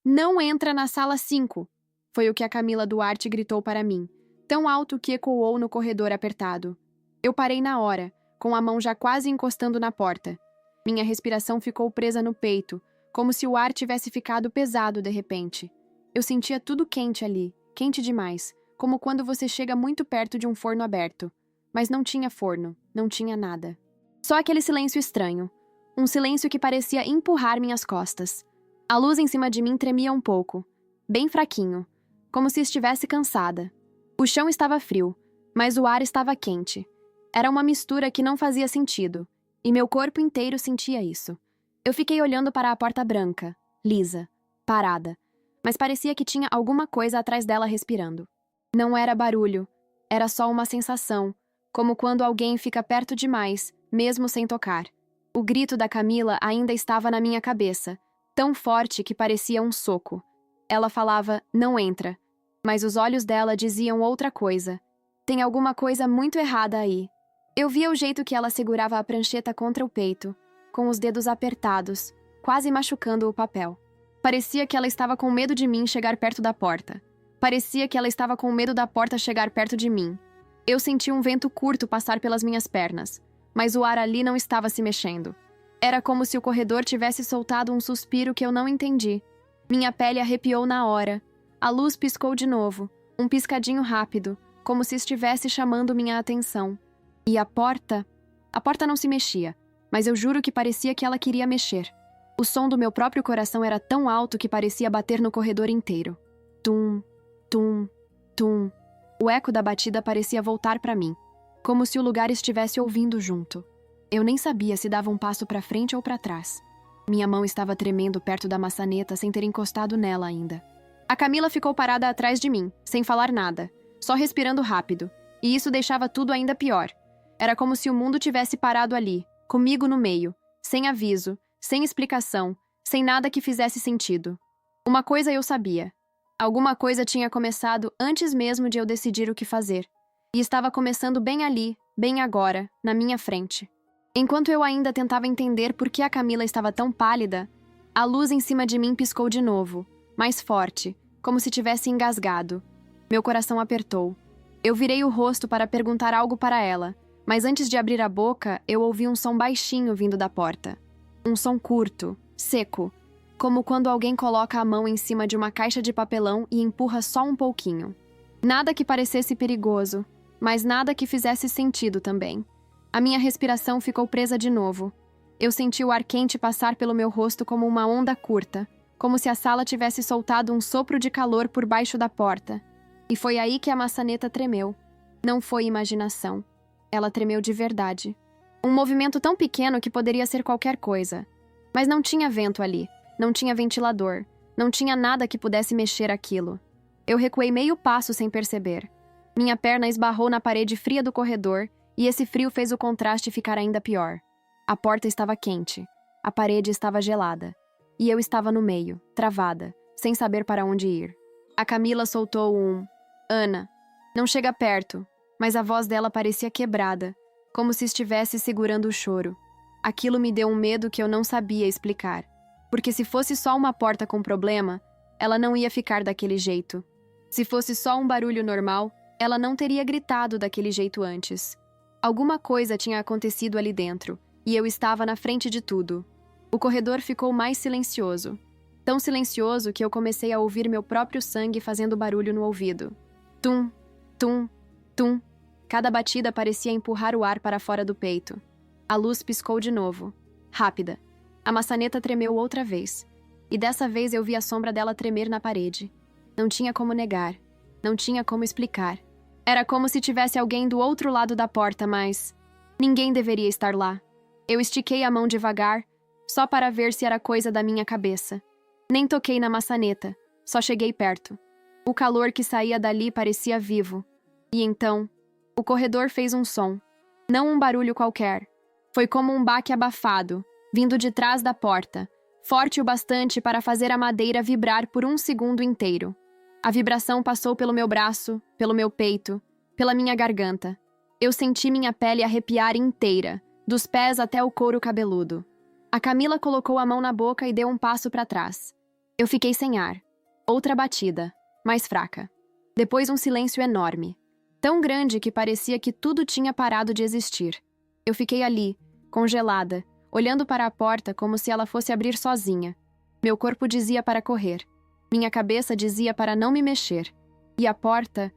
Não entra na sala 5! Foi o que a Camila Duarte gritou para mim, tão alto que ecoou no corredor apertado. Eu parei na hora, com a mão já quase encostando na porta. Minha respiração ficou presa no peito, como se o ar tivesse ficado pesado de repente. Eu sentia tudo quente ali, quente demais, como quando você chega muito perto de um forno aberto. Mas não tinha forno, não tinha nada. Só aquele silêncio estranho. Um silêncio que parecia empurrar minhas costas. A luz em cima de mim tremia um pouco, bem fraquinho, como se estivesse cansada. O chão estava frio, mas o ar estava quente. Era uma mistura que não fazia sentido, e meu corpo inteiro sentia isso. Eu fiquei olhando para a porta branca, lisa, parada, mas parecia que tinha alguma coisa atrás dela respirando. Não era barulho, era só uma sensação, como quando alguém fica perto demais, mesmo sem tocar. O grito da Camila ainda estava na minha cabeça, tão forte que parecia um soco. Ela falava, não entra, mas os olhos dela diziam outra coisa. Tem alguma coisa muito errada aí. Eu via o jeito que ela segurava a prancheta contra o peito, com os dedos apertados, quase machucando o papel. Parecia que ela estava com medo de mim chegar perto da porta. Parecia que ela estava com medo da porta chegar perto de mim. Eu senti um vento curto passar pelas minhas pernas, mas o ar ali não estava se mexendo. Era como se o corredor tivesse soltado um suspiro que eu não entendi. Minha pele arrepiou na hora. A luz piscou de novo, um piscadinho rápido, como se estivesse chamando minha atenção. E a porta? A porta não se mexia, mas eu juro que parecia que ela queria mexer. O som do meu próprio coração era tão alto que parecia bater no corredor inteiro. Tum, tum, tum. O eco da batida parecia voltar para mim, como se o lugar estivesse ouvindo junto. Eu nem sabia se dava um passo para frente ou para trás. Minha mão estava tremendo perto da maçaneta sem ter encostado nela ainda. A Camila ficou parada atrás de mim, sem falar nada, só respirando rápido, e isso deixava tudo ainda pior. Era como se o mundo tivesse parado ali, comigo no meio, sem aviso, sem explicação, sem nada que fizesse sentido. Uma coisa eu sabia. Alguma coisa tinha começado antes mesmo de eu decidir o que fazer. E estava começando bem ali, bem agora, na minha frente. Enquanto eu ainda tentava entender por que a Camila estava tão pálida, a luz em cima de mim piscou de novo, mais forte, como se tivesse engasgado. Meu coração apertou. Eu virei o rosto para perguntar algo para ela, mas antes de abrir a boca, eu ouvi um som baixinho vindo da porta. Um som curto, seco, como quando alguém coloca a mão em cima de uma caixa de papelão e empurra só um pouquinho. Nada que parecesse perigoso, mas nada que fizesse sentido também. A minha respiração ficou presa de novo. Eu senti o ar quente passar pelo meu rosto como uma onda curta, como se a sala tivesse soltado um sopro de calor por baixo da porta. E foi aí que a maçaneta tremeu. Não foi imaginação. Ela tremeu de verdade. Um movimento tão pequeno que poderia ser qualquer coisa. Mas não tinha vento ali, não tinha ventilador, não tinha nada que pudesse mexer aquilo. Eu recuei meio passo sem perceber. Minha perna esbarrou na parede fria do corredor e esse frio fez o contraste ficar ainda pior. A porta estava quente, a parede estava gelada. E eu estava no meio, travada, sem saber para onde ir. A Camila soltou um Ana, não chega perto, mas a voz dela parecia quebrada, como se estivesse segurando o choro. Aquilo me deu um medo que eu não sabia explicar, porque se fosse só uma porta com problema, ela não ia ficar daquele jeito. Se fosse só um barulho normal, ela não teria gritado daquele jeito antes. Alguma coisa tinha acontecido ali dentro, e eu estava na frente de tudo. O corredor ficou mais silencioso. Tão silencioso que eu comecei a ouvir meu próprio sangue fazendo barulho no ouvido. Tum, tum, tum. Cada batida parecia empurrar o ar para fora do peito. A luz piscou de novo. Rápida. A maçaneta tremeu outra vez. E dessa vez eu vi a sombra dela tremer na parede. Não tinha como negar. Não tinha como explicar. Era como se tivesse alguém do outro lado da porta, mas ninguém deveria estar lá. Eu estiquei a mão devagar, só para ver se era coisa da minha cabeça. Nem toquei na maçaneta, só cheguei perto. O calor que saía dali parecia vivo. E então, o corredor fez um som. Não um barulho qualquer. Foi como um baque abafado, vindo de trás da porta, forte o bastante para fazer a madeira vibrar por um segundo inteiro. A vibração passou pelo meu braço, pelo meu peito, pela minha garganta. Eu senti minha pele arrepiar inteira, dos pés até o couro cabeludo. A Camila colocou a mão na boca e deu um passo para trás. Eu fiquei sem ar. Outra batida, mais fraca. Depois um silêncio enorme. Tão grande que parecia que tudo tinha parado de existir. Eu fiquei ali, congelada, olhando para a porta como se ela fosse abrir sozinha. Meu corpo dizia para correr. Minha cabeça dizia para não me mexer. E a porta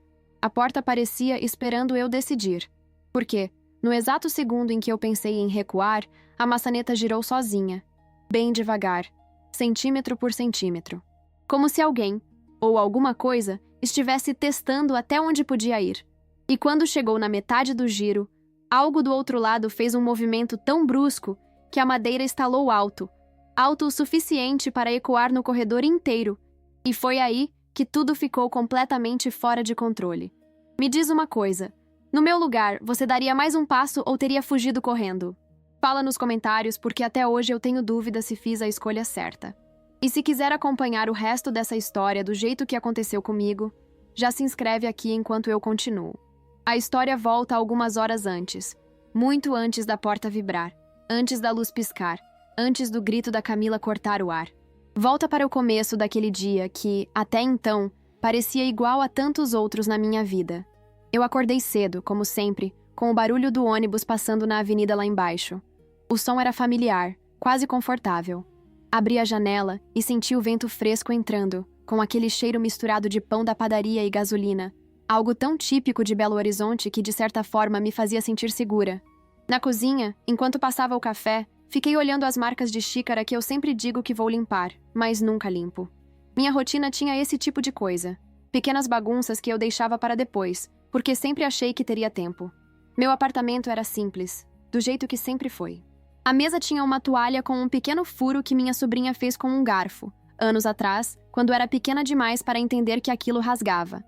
parecia esperando eu decidir. Porque, no exato segundo em que eu pensei em recuar, a maçaneta girou sozinha. Bem devagar, centímetro por centímetro. Como se alguém, ou alguma coisa, estivesse testando até onde podia ir. E quando chegou na metade do giro, algo do outro lado fez um movimento tão brusco que a madeira estalou alto, alto o suficiente para ecoar no corredor inteiro, e foi aí que tudo ficou completamente fora de controle. Me diz uma coisa, no meu lugar, você daria mais um passo ou teria fugido correndo? Fala nos comentários porque até hoje eu tenho dúvida se fiz a escolha certa. E se quiser acompanhar o resto dessa história do jeito que aconteceu comigo, já se inscreve aqui enquanto eu continuo. A história volta algumas horas antes, muito antes da porta vibrar, antes da luz piscar, antes do grito da Camila cortar o ar. Volta para o começo daquele dia que, até então, parecia igual a tantos outros na minha vida. Eu acordei cedo, como sempre, com o barulho do ônibus passando na avenida lá embaixo. O som era familiar, quase confortável. Abri a janela e senti o vento fresco entrando, com aquele cheiro misturado de pão da padaria e gasolina. Algo tão típico de Belo Horizonte que, de certa forma, me fazia sentir segura. Na cozinha, enquanto passava o café, fiquei olhando as marcas de xícara que eu sempre digo que vou limpar, mas nunca limpo. Minha rotina tinha esse tipo de coisa. Pequenas bagunças que eu deixava para depois, porque sempre achei que teria tempo. Meu apartamento era simples, do jeito que sempre foi. A mesa tinha uma toalha com um pequeno furo que minha sobrinha fez com um garfo, anos atrás, quando era pequena demais para entender que aquilo rasgava.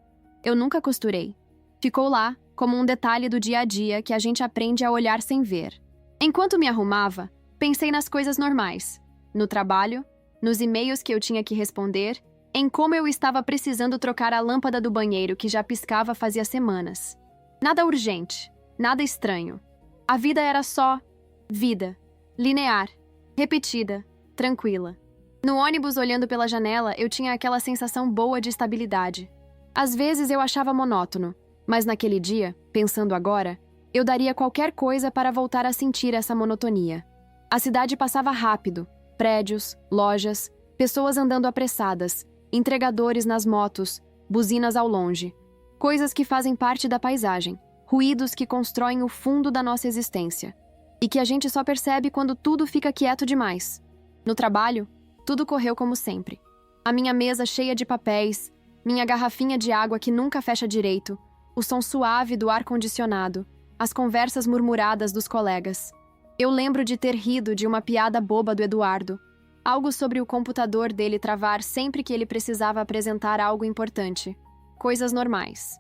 Eu nunca costurei. Ficou lá, como um detalhe do dia a dia que a gente aprende a olhar sem ver. Enquanto me arrumava, pensei nas coisas normais. No trabalho, nos e-mails que eu tinha que responder, em como eu estava precisando trocar a lâmpada do banheiro que já piscava fazia semanas. Nada urgente, nada estranho. A vida era só vida, linear, repetida, tranquila. No ônibus, olhando pela janela, eu tinha aquela sensação boa de estabilidade. Às vezes eu achava monótono, mas naquele dia, pensando agora, eu daria qualquer coisa para voltar a sentir essa monotonia. A cidade passava rápido, prédios, lojas, pessoas andando apressadas, entregadores nas motos, buzinas ao longe. Coisas que fazem parte da paisagem, ruídos que constroem o fundo da nossa existência. E que a gente só percebe quando tudo fica quieto demais. No trabalho, tudo correu como sempre. A minha mesa cheia de papéis, minha garrafinha de água que nunca fecha direito, o som suave do ar-condicionado, as conversas murmuradas dos colegas. Eu lembro de ter rido de uma piada boba do Eduardo, algo sobre o computador dele travar sempre que ele precisava apresentar algo importante. Coisas normais.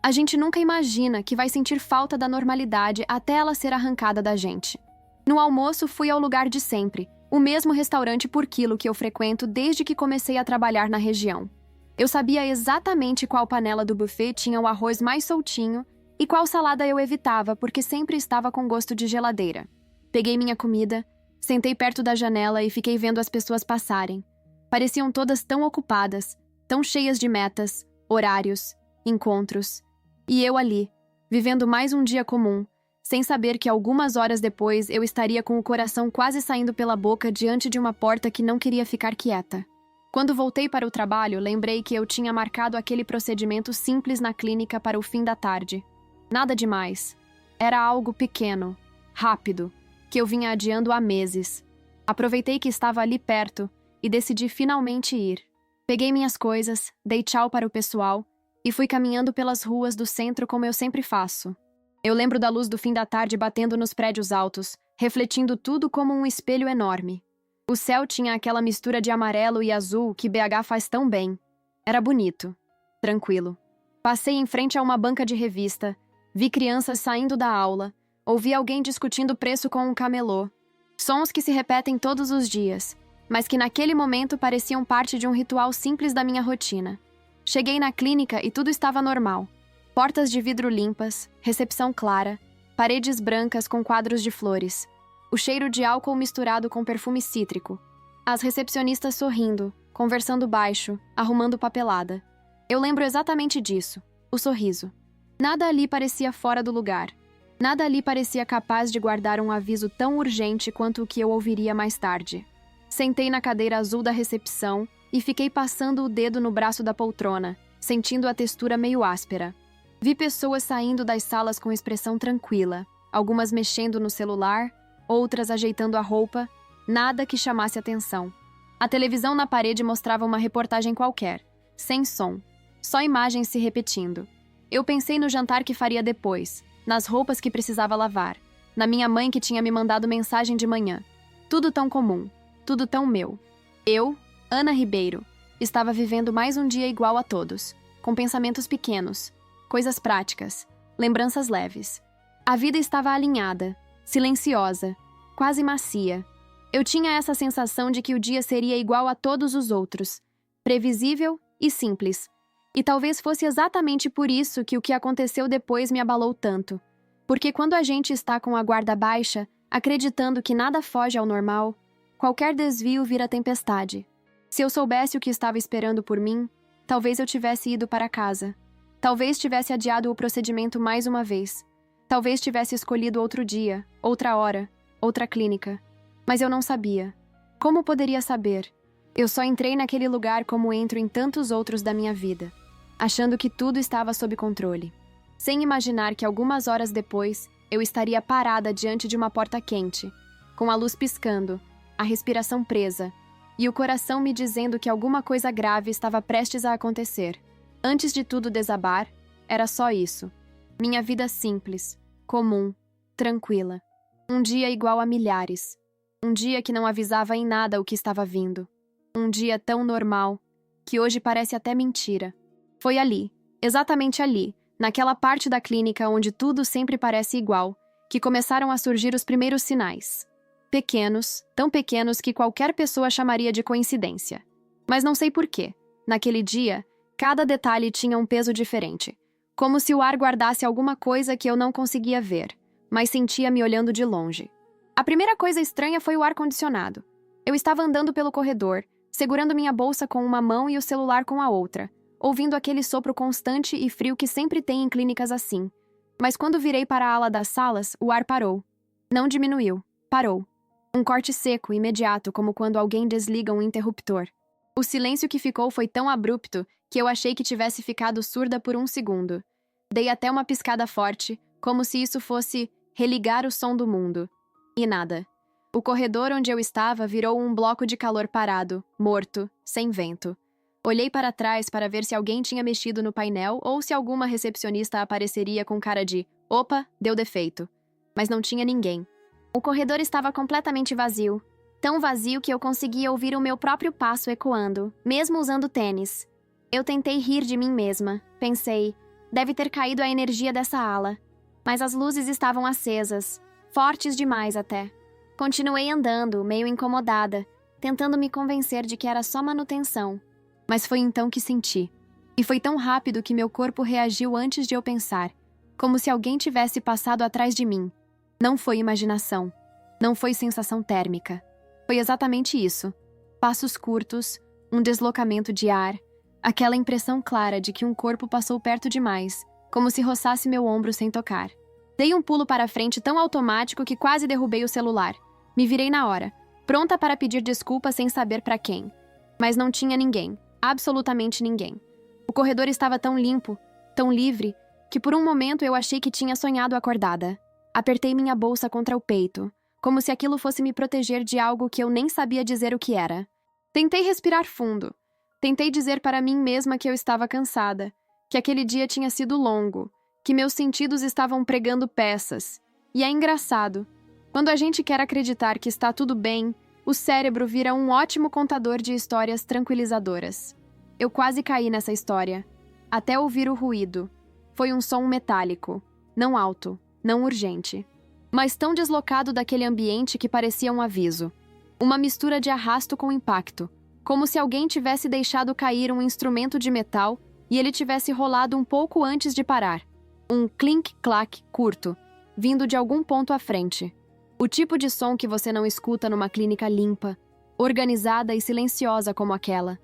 A gente nunca imagina que vai sentir falta da normalidade até ela ser arrancada da gente. No almoço, fui ao lugar de sempre, o mesmo restaurante por quilo que eu frequento desde que comecei a trabalhar na região. Eu sabia exatamente qual panela do buffet tinha o arroz mais soltinho e qual salada eu evitava porque sempre estava com gosto de geladeira. Peguei minha comida, sentei perto da janela e fiquei vendo as pessoas passarem. Pareciam todas tão ocupadas, tão cheias de metas, horários, encontros. E eu ali, vivendo mais um dia comum, sem saber que algumas horas depois eu estaria com o coração quase saindo pela boca diante de uma porta que não queria ficar quieta. Quando voltei para o trabalho, lembrei que eu tinha marcado aquele procedimento simples na clínica para o fim da tarde. Nada demais. Era algo pequeno, rápido, que eu vinha adiando há meses. Aproveitei que estava ali perto e decidi finalmente ir. Peguei minhas coisas, dei tchau para o pessoal e fui caminhando pelas ruas do centro como eu sempre faço. Eu lembro da luz do fim da tarde batendo nos prédios altos, refletindo tudo como um espelho enorme. O céu tinha aquela mistura de amarelo e azul que BH faz tão bem. Era bonito, tranquilo. Passei em frente a uma banca de revista, vi crianças saindo da aula, ouvi alguém discutindo preço com um camelô. Sons que se repetem todos os dias, mas que naquele momento pareciam parte de um ritual simples da minha rotina. Cheguei na clínica e tudo estava normal. Portas de vidro limpas, recepção clara, paredes brancas com quadros de flores. O cheiro de álcool misturado com perfume cítrico. As recepcionistas sorrindo, conversando baixo, arrumando papelada. Eu lembro exatamente disso, o sorriso. Nada ali parecia fora do lugar. Nada ali parecia capaz de guardar um aviso tão urgente quanto o que eu ouviria mais tarde. Sentei na cadeira azul da recepção e fiquei passando o dedo no braço da poltrona, sentindo a textura meio áspera. Vi pessoas saindo das salas com expressão tranquila, algumas mexendo no celular, outras ajeitando a roupa, nada que chamasse atenção. A televisão na parede mostrava uma reportagem qualquer, sem som, só imagens se repetindo. Eu pensei no jantar que faria depois, nas roupas que precisava lavar, na minha mãe que tinha me mandado mensagem de manhã. Tudo tão comum, tudo tão meu. Eu, Ana Ribeiro, estava vivendo mais um dia igual a todos, com pensamentos pequenos, coisas práticas, lembranças leves. A vida estava alinhada, silenciosa, quase macia. Eu tinha essa sensação de que o dia seria igual a todos os outros, previsível e simples. E talvez fosse exatamente por isso que o que aconteceu depois me abalou tanto. Porque quando a gente está com a guarda baixa, acreditando que nada foge ao normal, qualquer desvio vira tempestade. Se eu soubesse o que estava esperando por mim, talvez eu tivesse ido para casa. Talvez tivesse adiado o procedimento mais uma vez. Talvez tivesse escolhido outro dia, outra hora, outra clínica. Mas eu não sabia. Como poderia saber? Eu só entrei naquele lugar como entro em tantos outros da minha vida, achando que tudo estava sob controle, sem imaginar que algumas horas depois eu estaria parada diante de uma porta quente, com a luz piscando, a respiração presa, e o coração me dizendo que alguma coisa grave estava prestes a acontecer. Antes de tudo desabar, era só isso. Minha vida simples, comum, tranquila. Um dia igual a milhares. Um dia que não avisava em nada o que estava vindo. Um dia tão normal, que hoje parece até mentira. Foi ali, exatamente ali, naquela parte da clínica onde tudo sempre parece igual, que começaram a surgir os primeiros sinais. Pequenos, tão pequenos que qualquer pessoa chamaria de coincidência. Mas não sei porquê. Naquele dia, cada detalhe tinha um peso diferente. Como se o ar guardasse alguma coisa que eu não conseguia ver, mas sentia me olhando de longe. A primeira coisa estranha foi o ar-condicionado. Eu estava andando pelo corredor, segurando minha bolsa com uma mão e o celular com a outra, ouvindo aquele sopro constante e frio que sempre tem em clínicas assim. Mas quando virei para a ala das salas, o ar parou. Não diminuiu, parou. Um corte seco, imediato, como quando alguém desliga um interruptor. O silêncio que ficou foi tão abrupto que eu achei que tivesse ficado surda por um segundo. Dei até uma piscada forte, como se isso fosse religar o som do mundo. E nada. O corredor onde eu estava virou um bloco de calor parado, morto, sem vento. Olhei para trás para ver se alguém tinha mexido no painel ou se alguma recepcionista apareceria com cara de "Opa, deu defeito". Mas não tinha ninguém. O corredor estava completamente vazio. Tão vazio que eu conseguia ouvir o meu próprio passo ecoando, mesmo usando tênis. Eu tentei rir de mim mesma. Pensei, deve ter caído a energia dessa ala. Mas as luzes estavam acesas, fortes demais até. Continuei andando, meio incomodada, tentando me convencer de que era só manutenção. Mas foi então que senti. E foi tão rápido que meu corpo reagiu antes de eu pensar, como se alguém tivesse passado atrás de mim. Não foi imaginação. Não foi sensação térmica. Foi exatamente isso. Passos curtos, um deslocamento de ar, aquela impressão clara de que um corpo passou perto demais, como se roçasse meu ombro sem tocar. Dei um pulo para frente tão automático que quase derrubei o celular. Me virei na hora, pronta para pedir desculpa sem saber para quem. Mas não tinha ninguém, absolutamente ninguém. O corredor estava tão limpo, tão livre, que por um momento eu achei que tinha sonhado acordada. Apertei minha bolsa contra o peito, como se aquilo fosse me proteger de algo que eu nem sabia dizer o que era. Tentei respirar fundo. Tentei dizer para mim mesma que eu estava cansada, que aquele dia tinha sido longo, que meus sentidos estavam pregando peças. E é engraçado. Quando a gente quer acreditar que está tudo bem, o cérebro vira um ótimo contador de histórias tranquilizadoras. Eu quase caí nessa história, até ouvir o ruído. Foi um som metálico, não alto, não urgente, mas tão deslocado daquele ambiente que parecia um aviso. Uma mistura de arrasto com impacto, como se alguém tivesse deixado cair um instrumento de metal e ele tivesse rolado um pouco antes de parar. Um clink-clack curto, vindo de algum ponto à frente. O tipo de som que você não escuta numa clínica limpa, organizada e silenciosa como aquela.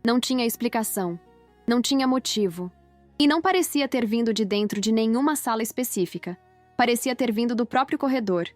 Não tinha explicação. Não tinha motivo. E não parecia ter vindo de dentro de nenhuma sala específica. Parecia ter vindo do próprio corredor.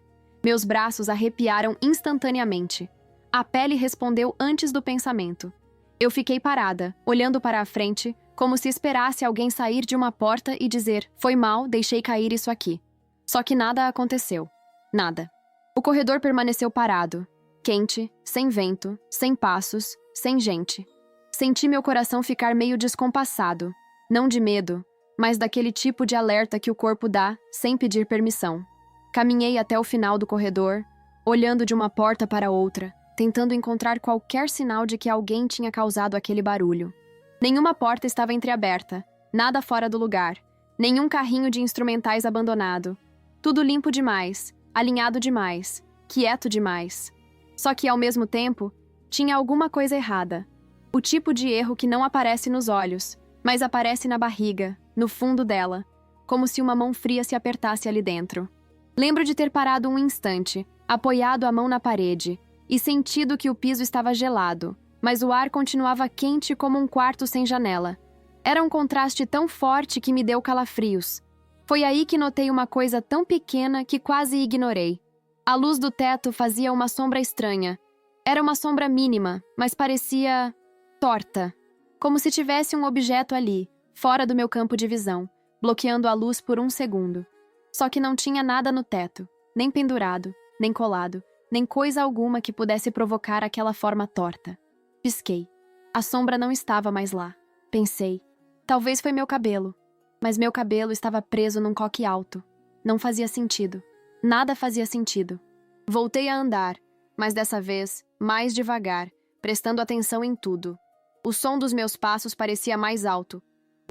Meus braços arrepiaram instantaneamente. A pele respondeu antes do pensamento. Eu fiquei parada, olhando para a frente, como se esperasse alguém sair de uma porta e dizer: "Foi mal, deixei cair isso aqui." Só que nada aconteceu. Nada. O corredor permaneceu parado, quente, sem vento, sem passos, sem gente. Senti meu coração ficar meio descompassado, não de medo, mas daquele tipo de alerta que o corpo dá sem pedir permissão. Caminhei até o final do corredor, olhando de uma porta para outra, tentando encontrar qualquer sinal de que alguém tinha causado aquele barulho. Nenhuma porta estava entreaberta, nada fora do lugar, nenhum carrinho de instrumentais abandonado. Tudo limpo demais, alinhado demais, quieto demais. Só que, ao mesmo tempo, tinha alguma coisa errada. O tipo de erro que não aparece nos olhos, mas aparece na barriga, no fundo dela, como se uma mão fria se apertasse ali dentro. Lembro de ter parado um instante, apoiado a mão na parede, e sentido que o piso estava gelado, mas o ar continuava quente como um quarto sem janela. Era um contraste tão forte que me deu calafrios. Foi aí que notei uma coisa tão pequena que quase ignorei. A luz do teto fazia uma sombra estranha. Era uma sombra mínima, mas parecia torta. Como se tivesse um objeto ali, fora do meu campo de visão, bloqueando a luz por um segundo. Só que não tinha nada no teto, nem pendurado, nem colado, nem coisa alguma que pudesse provocar aquela forma torta. Pisquei. A sombra não estava mais lá. Pensei. Talvez foi meu cabelo. Mas meu cabelo estava preso num coque alto. Não fazia sentido. Nada fazia sentido. Voltei a andar, mas dessa vez, mais devagar, prestando atenção em tudo. O som dos meus passos parecia mais alto.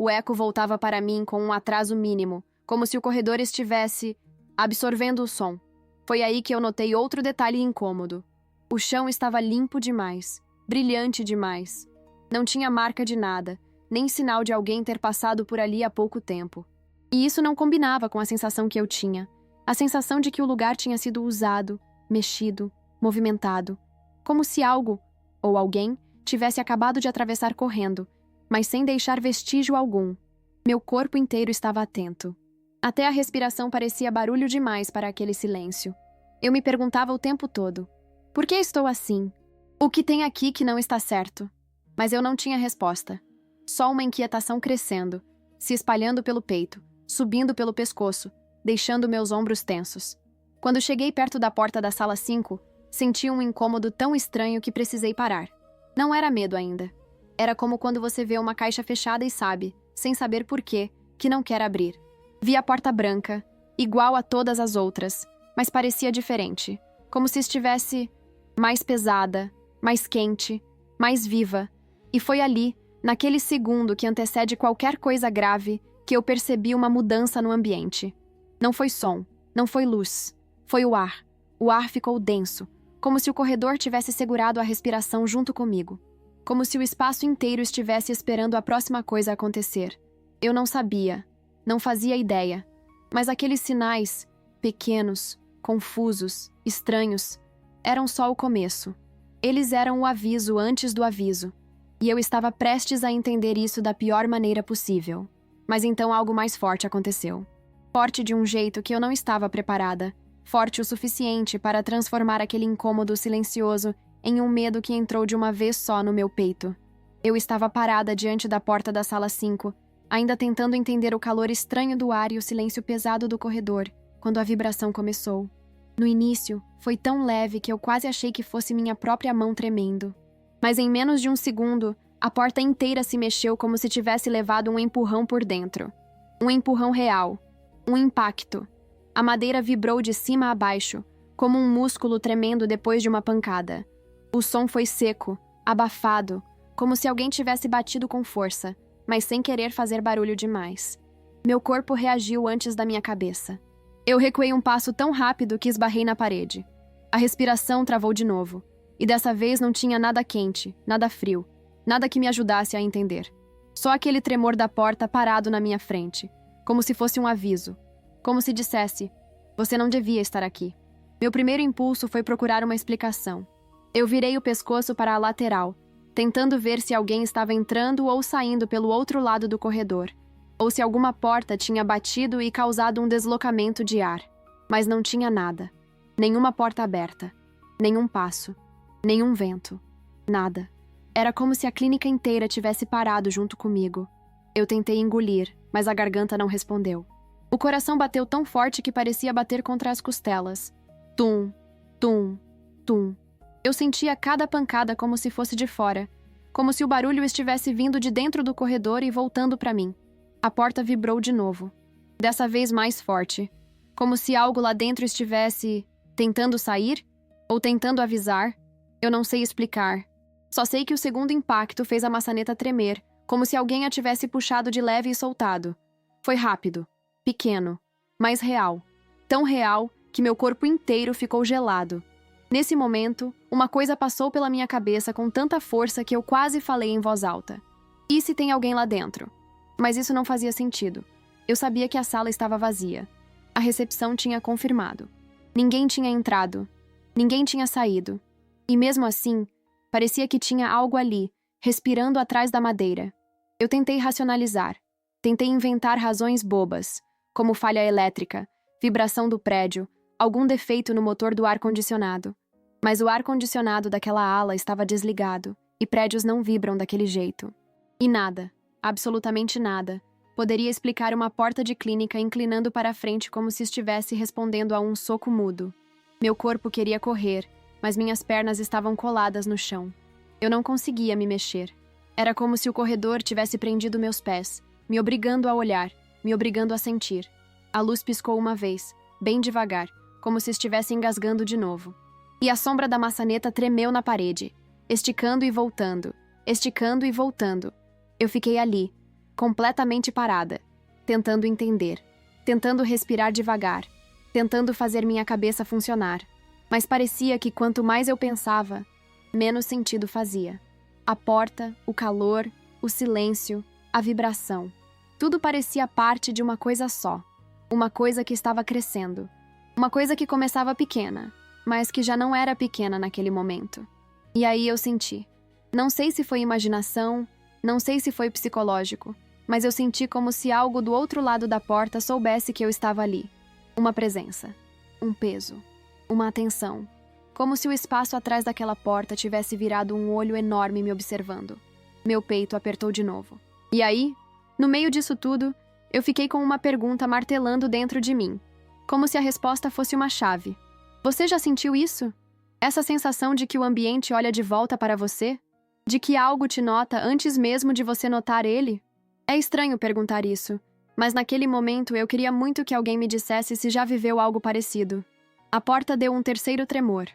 O eco voltava para mim com um atraso mínimo, como se o corredor estivesse absorvendo o som. Foi aí que eu notei outro detalhe incômodo. O chão estava limpo demais, brilhante demais. Não tinha marca de nada, nem sinal de alguém ter passado por ali há pouco tempo. E isso não combinava com a sensação que eu tinha. A sensação de que o lugar tinha sido usado, mexido, movimentado. Como se algo, ou alguém, tivesse acabado de atravessar correndo, mas sem deixar vestígio algum. Meu corpo inteiro estava atento. Até a respiração parecia barulho demais para aquele silêncio. Eu me perguntava o tempo todo: por que estou assim? O que tem aqui que não está certo? Mas eu não tinha resposta. Só uma inquietação crescendo, se espalhando pelo peito, subindo pelo pescoço, deixando meus ombros tensos. Quando cheguei perto da porta da sala 5, senti um incômodo tão estranho que precisei parar. Não era medo ainda. Era como quando você vê uma caixa fechada e sabe, sem saber por quê, que não quer abrir. Vi a porta branca, igual a todas as outras, mas parecia diferente, como se estivesse mais pesada, mais quente, mais viva. E foi ali, naquele segundo que antecede qualquer coisa grave, que eu percebi uma mudança no ambiente. Não foi som, não foi luz, foi o ar. O ar ficou denso, como se o corredor tivesse segurado a respiração junto comigo. Como se o espaço inteiro estivesse esperando a próxima coisa acontecer. Eu não sabia, não fazia ideia, mas aqueles sinais, pequenos, confusos, estranhos, eram só o começo. Eles eram o aviso antes do aviso. E eu estava prestes a entender isso da pior maneira possível. Mas então algo mais forte aconteceu. Forte de um jeito que eu não estava preparada. Forte o suficiente para transformar aquele incômodo silencioso em um medo que entrou de uma vez só no meu peito. Eu estava parada diante da porta da sala 5, ainda tentando entender o calor estranho do ar e o silêncio pesado do corredor, quando a vibração começou. No início, foi tão leve que eu quase achei que fosse minha própria mão tremendo. Mas em menos de um segundo, a porta inteira se mexeu como se tivesse levado um empurrão por dentro. Um empurrão real. Um impacto. A madeira vibrou de cima a baixo, como um músculo tremendo depois de uma pancada. O som foi seco, abafado, como se alguém tivesse batido com força, mas sem querer fazer barulho demais. Meu corpo reagiu antes da minha cabeça. Eu recuei um passo tão rápido que esbarrei na parede. A respiração travou de novo, e dessa vez não tinha nada quente, nada frio, nada que me ajudasse a entender. Só aquele tremor da porta parado na minha frente, como se fosse um aviso, como se dissesse: você não devia estar aqui. Meu primeiro impulso foi procurar uma explicação. Eu virei o pescoço para a lateral, tentando ver se alguém estava entrando ou saindo pelo outro lado do corredor, ou se alguma porta tinha batido e causado um deslocamento de ar. Mas não tinha nada. Nenhuma porta aberta. Nenhum passo. Nenhum vento. Nada. Era como se a clínica inteira tivesse parado junto comigo. Eu tentei engolir, mas a garganta não respondeu. O coração bateu tão forte que parecia bater contra as costelas. Tum, tum, tum. Eu sentia cada pancada como se fosse de fora, como se o barulho estivesse vindo de dentro do corredor e voltando para mim. A porta vibrou de novo, dessa vez mais forte, como se algo lá dentro estivesse tentando sair ou tentando avisar. Eu não sei explicar. Só sei que o segundo impacto fez a maçaneta tremer, como se alguém a tivesse puxado de leve e soltado. Foi rápido, pequeno, mas real. Tão real que meu corpo inteiro ficou gelado. Nesse momento, uma coisa passou pela minha cabeça com tanta força que eu quase falei em voz alta. E se tem alguém lá dentro? Mas isso não fazia sentido. Eu sabia que a sala estava vazia. A recepção tinha confirmado. Ninguém tinha entrado. Ninguém tinha saído. E mesmo assim, parecia que tinha algo ali, respirando atrás da madeira. Eu tentei racionalizar. Tentei inventar razões bobas, como falha elétrica, vibração do prédio, algum defeito no motor do ar-condicionado. Mas o ar-condicionado daquela ala estava desligado, e prédios não vibram daquele jeito. E nada, absolutamente nada, poderia explicar uma porta de clínica inclinando para a frente como se estivesse respondendo a um soco mudo. Meu corpo queria correr, mas minhas pernas estavam coladas no chão. Eu não conseguia me mexer. Era como se o corredor tivesse prendido meus pés, me obrigando a olhar, me obrigando a sentir. A luz piscou uma vez, bem devagar, como se estivesse engasgando de novo. E a sombra da maçaneta tremeu na parede, esticando e voltando, esticando e voltando. Eu fiquei ali, completamente parada, tentando entender, tentando respirar devagar, tentando fazer minha cabeça funcionar. Mas parecia que quanto mais eu pensava, menos sentido fazia. A porta, o calor, o silêncio, a vibração. Tudo parecia parte de uma coisa só. Uma coisa que estava crescendo. Uma coisa que começava pequena, mas que já não era pequena naquele momento. E aí eu senti. Não sei se foi imaginação, não sei se foi psicológico, mas eu senti como se algo do outro lado da porta soubesse que eu estava ali. Uma presença. Um peso. Uma atenção. Como se o espaço atrás daquela porta tivesse virado um olho enorme me observando. Meu peito apertou de novo. E aí, no meio disso tudo, eu fiquei com uma pergunta martelando dentro de mim. Como se a resposta fosse uma chave. Você já sentiu isso? Essa sensação de que o ambiente olha de volta para você? De que algo te nota antes mesmo de você notar ele? É estranho perguntar isso, mas naquele momento eu queria muito que alguém me dissesse se já viveu algo parecido. A porta deu um terceiro tremor.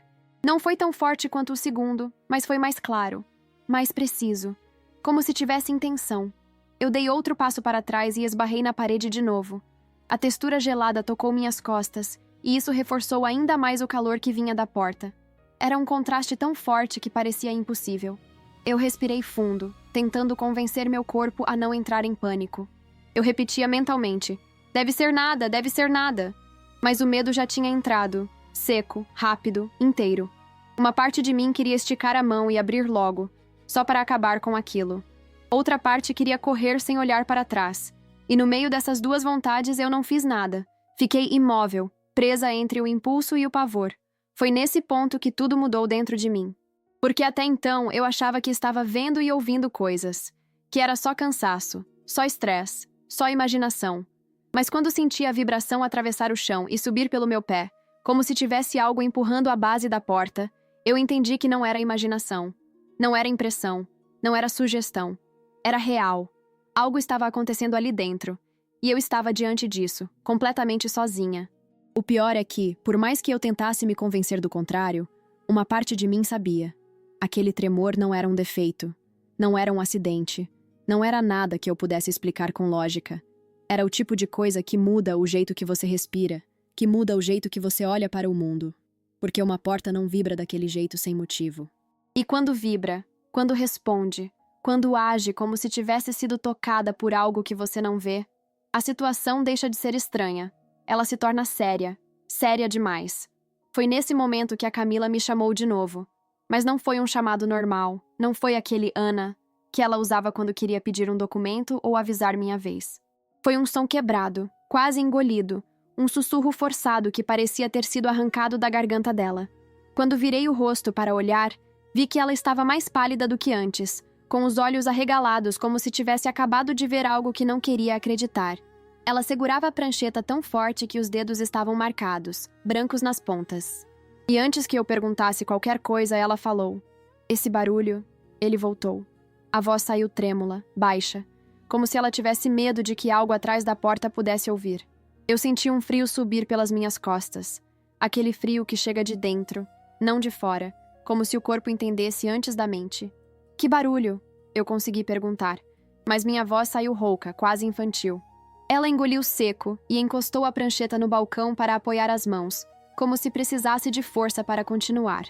Não foi tão forte quanto o segundo, mas foi mais claro, mais preciso, como se tivesse intenção. Eu dei outro passo para trás e esbarrei na parede de novo. A textura gelada tocou minhas costas, e isso reforçou ainda mais o calor que vinha da porta. Era um contraste tão forte que parecia impossível. Eu respirei fundo, tentando convencer meu corpo a não entrar em pânico. Eu repetia mentalmente: deve ser nada, deve ser nada. Mas o medo já tinha entrado, seco, rápido, inteiro. Uma parte de mim queria esticar a mão e abrir logo, só para acabar com aquilo. Outra parte queria correr sem olhar para trás. E no meio dessas duas vontades eu não fiz nada. Fiquei imóvel, presa entre o impulso e o pavor. Foi nesse ponto que tudo mudou dentro de mim. Porque até então eu achava que estava vendo e ouvindo coisas. Que era só cansaço, só estresse, só imaginação. Mas quando senti a vibração atravessar o chão e subir pelo meu pé, como se tivesse algo empurrando a base da porta, eu entendi que não era imaginação. Não era impressão. Não era sugestão. Era real. Algo estava acontecendo ali dentro. E eu estava diante disso, completamente sozinha. O pior é que, por mais que eu tentasse me convencer do contrário, uma parte de mim sabia. Aquele tremor não era um defeito. Não era um acidente. Não era nada que eu pudesse explicar com lógica. Era o tipo de coisa que muda o jeito que você respira, que muda o jeito que você olha para o mundo. Porque uma porta não vibra daquele jeito sem motivo. E quando vibra, quando responde, quando age como se tivesse sido tocada por algo que você não vê, a situação deixa de ser estranha. Ela se torna séria, séria demais. Foi nesse momento que a Camila me chamou de novo. Mas não foi um chamado normal, não foi aquele Ana que ela usava quando queria pedir um documento ou avisar minha vez. Foi um som quebrado, quase engolido, um sussurro forçado que parecia ter sido arrancado da garganta dela. Quando virei o rosto para olhar, vi que ela estava mais pálida do que antes, com os olhos arregalados como se tivesse acabado de ver algo que não queria acreditar. Ela segurava a prancheta tão forte que os dedos estavam marcados, brancos nas pontas. E antes que eu perguntasse qualquer coisa, ela falou: "Esse barulho..." Ele voltou. A voz saiu trêmula, baixa, como se ela tivesse medo de que algo atrás da porta pudesse ouvir. Eu senti um frio subir pelas minhas costas. Aquele frio que chega de dentro, não de fora, como se o corpo entendesse antes da mente. "Que barulho?" Eu consegui perguntar, mas minha voz saiu rouca, quase infantil. Ela engoliu seco e encostou a prancheta no balcão para apoiar as mãos, como se precisasse de força para continuar.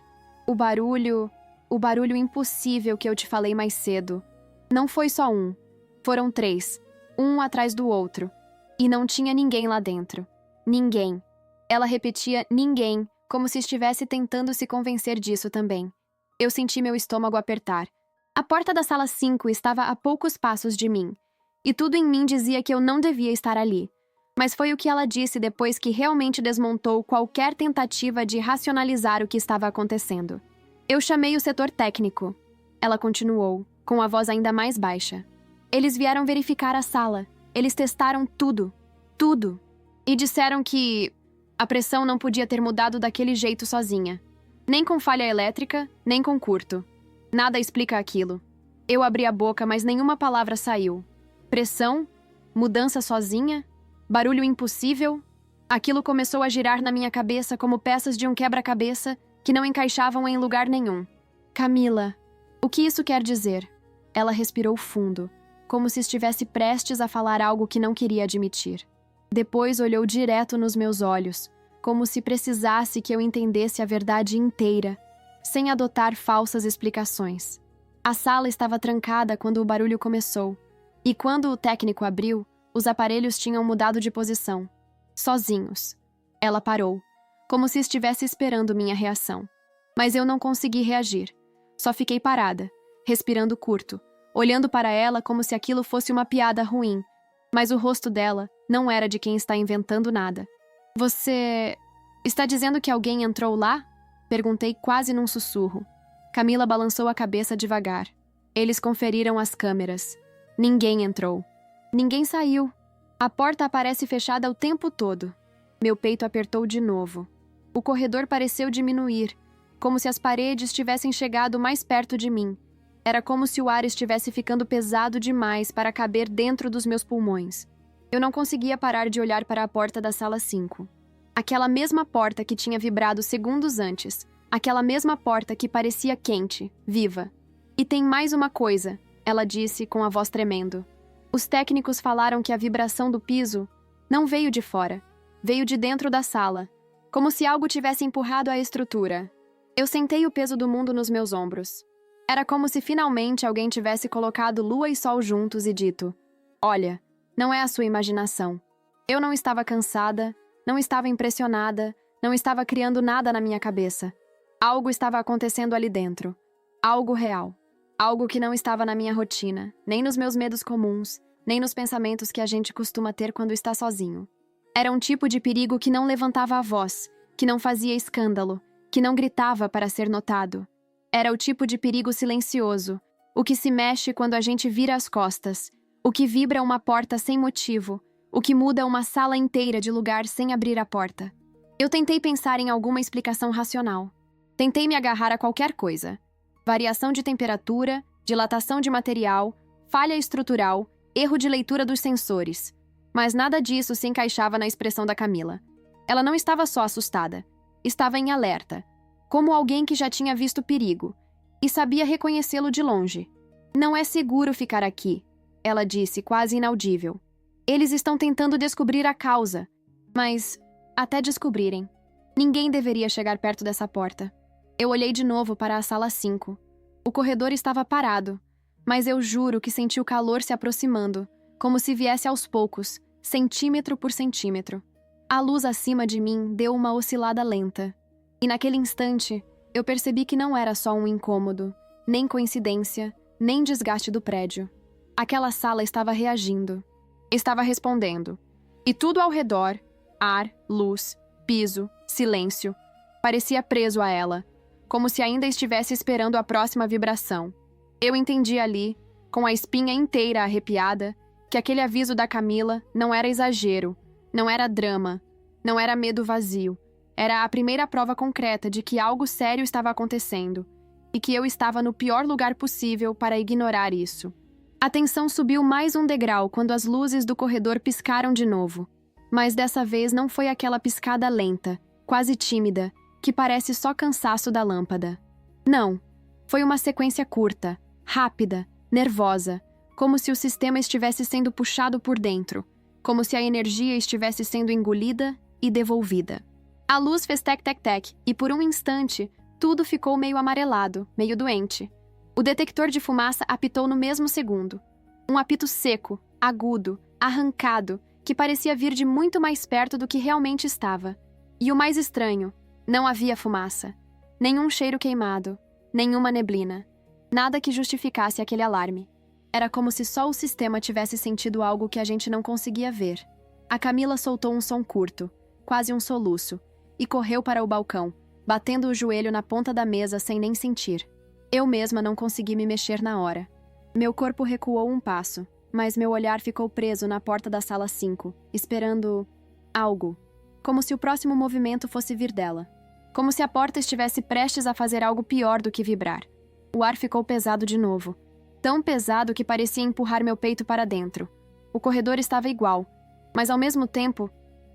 O barulho impossível que eu te falei mais cedo. Não foi só um. Foram 3, um atrás do outro. E não tinha ninguém lá dentro. Ninguém. Ela repetia ninguém, como se estivesse tentando se convencer disso também. Eu senti meu estômago apertar. A porta da sala 5 estava a poucos passos de mim. E tudo em mim dizia que eu não devia estar ali. Mas foi o que ela disse depois que realmente desmontou qualquer tentativa de racionalizar o que estava acontecendo. "Eu chamei o setor técnico." Ela continuou, com a voz ainda mais baixa. "Eles vieram verificar a sala. Eles testaram tudo. Tudo. E disseram que a pressão não podia ter mudado daquele jeito sozinha. Nem com falha elétrica, nem com curto. Nada explica aquilo." Eu abri a boca, mas nenhuma palavra saiu. Pressão? Mudança sozinha? Barulho impossível? Aquilo começou a girar na minha cabeça como peças de um quebra-cabeça que não encaixavam em lugar nenhum. "Camila, o que isso quer dizer?" Ela respirou fundo, como se estivesse prestes a falar algo que não queria admitir. Depois olhou direto nos meus olhos, como se precisasse que eu entendesse a verdade inteira, sem adotar falsas explicações. A sala estava trancada quando o barulho começou, e quando o técnico abriu, os aparelhos tinham mudado de posição. Sozinhos. Ela parou, como se estivesse esperando minha reação. Mas eu não consegui reagir. Só fiquei parada, respirando curto, olhando para ela como se aquilo fosse uma piada ruim. Mas o rosto dela não era de quem está inventando nada. "Você está dizendo que alguém entrou lá?" Perguntei quase num sussurro. Camila balançou a cabeça devagar. "Eles conferiram as câmeras. Ninguém entrou. Ninguém saiu. A porta aparece fechada o tempo todo." Meu peito apertou de novo. O corredor pareceu diminuir, como se as paredes tivessem chegado mais perto de mim. Era como se o ar estivesse ficando pesado demais para caber dentro dos meus pulmões. Eu não conseguia parar de olhar para a porta da sala 5. Aquela mesma porta que tinha vibrado segundos antes. Aquela mesma porta que parecia quente, viva. "E tem mais uma coisa", ela disse com a voz tremendo. "Os técnicos falaram que a vibração do piso não veio de fora, veio de dentro da sala, como se algo tivesse empurrado a estrutura." Eu sentei o peso do mundo nos meus ombros. Era como se finalmente alguém tivesse colocado lua e sol juntos e dito: "Olha, não é a sua imaginação." Eu não estava cansada, não estava impressionada, não estava criando nada na minha cabeça. Algo estava acontecendo ali dentro. Algo real. Algo que não estava na minha rotina, nem nos meus medos comuns, nem nos pensamentos que a gente costuma ter quando está sozinho. Era um tipo de perigo que não levantava a voz, que não fazia escândalo, que não gritava para ser notado. Era o tipo de perigo silencioso, o que se mexe quando a gente vira as costas, o que vibra uma porta sem motivo, o que muda uma sala inteira de lugar sem abrir a porta. Eu tentei pensar em alguma explicação racional. Tentei me agarrar a qualquer coisa. Variação de temperatura, dilatação de material, falha estrutural, erro de leitura dos sensores. Mas nada disso se encaixava na expressão da Camila. Ela não estava só assustada. Estava em alerta, como alguém que já tinha visto perigo, e sabia reconhecê-lo de longe. "Não é seguro ficar aqui", ela disse, quase inaudível. "Eles estão tentando descobrir a causa. Mas, até descobrirem, ninguém deveria chegar perto dessa porta." Eu olhei de novo para a sala 5. O corredor estava parado, mas eu juro que senti o calor se aproximando, como se viesse aos poucos, centímetro por centímetro. A luz acima de mim deu uma oscilada lenta. E naquele instante, Eu percebi que não era só um incômodo, nem coincidência, nem desgaste do prédio. Aquela sala estava reagindo. Estava respondendo. E tudo ao redor, ar, luz, piso, silêncio, parecia preso a ela, como se ainda estivesse esperando a próxima vibração. Eu entendi ali, com a espinha inteira arrepiada, que aquele aviso da Camila não era exagero, não era drama, não era medo vazio. Era a primeira prova concreta de que algo sério estava acontecendo e que eu estava no pior lugar possível para ignorar isso. A tensão subiu mais um degrau quando as luzes do corredor piscaram de novo. Mas dessa vez não foi aquela piscada lenta, quase tímida, que parece só cansaço da lâmpada. Não. Foi uma sequência curta, rápida, nervosa, como se o sistema estivesse sendo puxado por dentro, como se a energia estivesse sendo engolida e devolvida. A luz fez tec-tec-tec e, por um instante, tudo ficou meio amarelado, meio doente. O detector de fumaça apitou no mesmo segundo. Um apito seco, agudo, arrancado, que parecia vir de muito mais perto do que realmente estava. E o mais estranho, não havia fumaça. Nenhum cheiro queimado, nenhuma neblina. Nada que justificasse aquele alarme. Era como se só o sistema tivesse sentido algo que a gente não conseguia ver. A Camila soltou um som curto, quase um soluço, e correu para o balcão, batendo o joelho na ponta da mesa sem nem sentir. Eu mesma não consegui me mexer na hora. Meu corpo recuou um passo, mas meu olhar ficou preso na porta da sala 5, esperando algo. Como se o próximo movimento fosse vir dela. Como se a porta estivesse prestes a fazer algo pior do que vibrar. O ar ficou pesado de novo. Tão pesado que parecia empurrar meu peito para dentro. O corredor estava igual, mas ao mesmo tempo,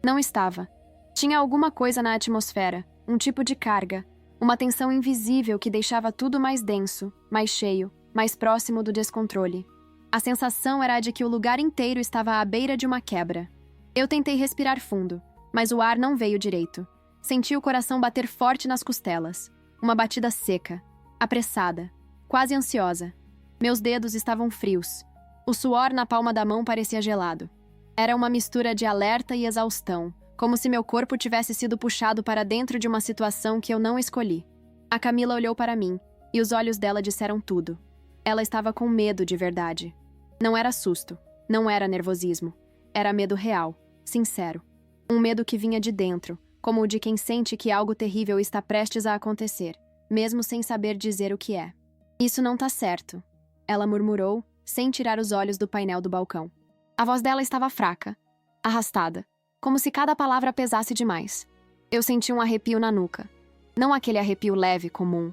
não estava. Tinha alguma coisa na atmosfera, um tipo de carga, uma tensão invisível que deixava tudo mais denso, mais cheio, mais próximo do descontrole. A sensação era a de que o lugar inteiro estava à beira de uma quebra. Eu tentei respirar fundo, mas o ar não veio direito. Senti o coração bater forte nas costelas. Uma batida seca, apressada, quase ansiosa. Meus dedos estavam frios. O suor na palma da mão parecia gelado. Era uma mistura de alerta e exaustão, como se meu corpo tivesse sido puxado para dentro de uma situação que eu não escolhi. A Camila olhou para mim, e os olhos dela disseram tudo. Ela estava com medo de verdade. Não era susto, não era nervosismo. Era medo real, sincero. Um medo que vinha de dentro, como o de quem sente que algo terrível está prestes a acontecer, mesmo sem saber dizer o que é. Isso não tá certo, ela murmurou, sem tirar os olhos do painel do balcão. A voz dela estava fraca, arrastada, como se cada palavra pesasse demais. Eu senti um arrepio na nuca. Não aquele arrepio leve, comum.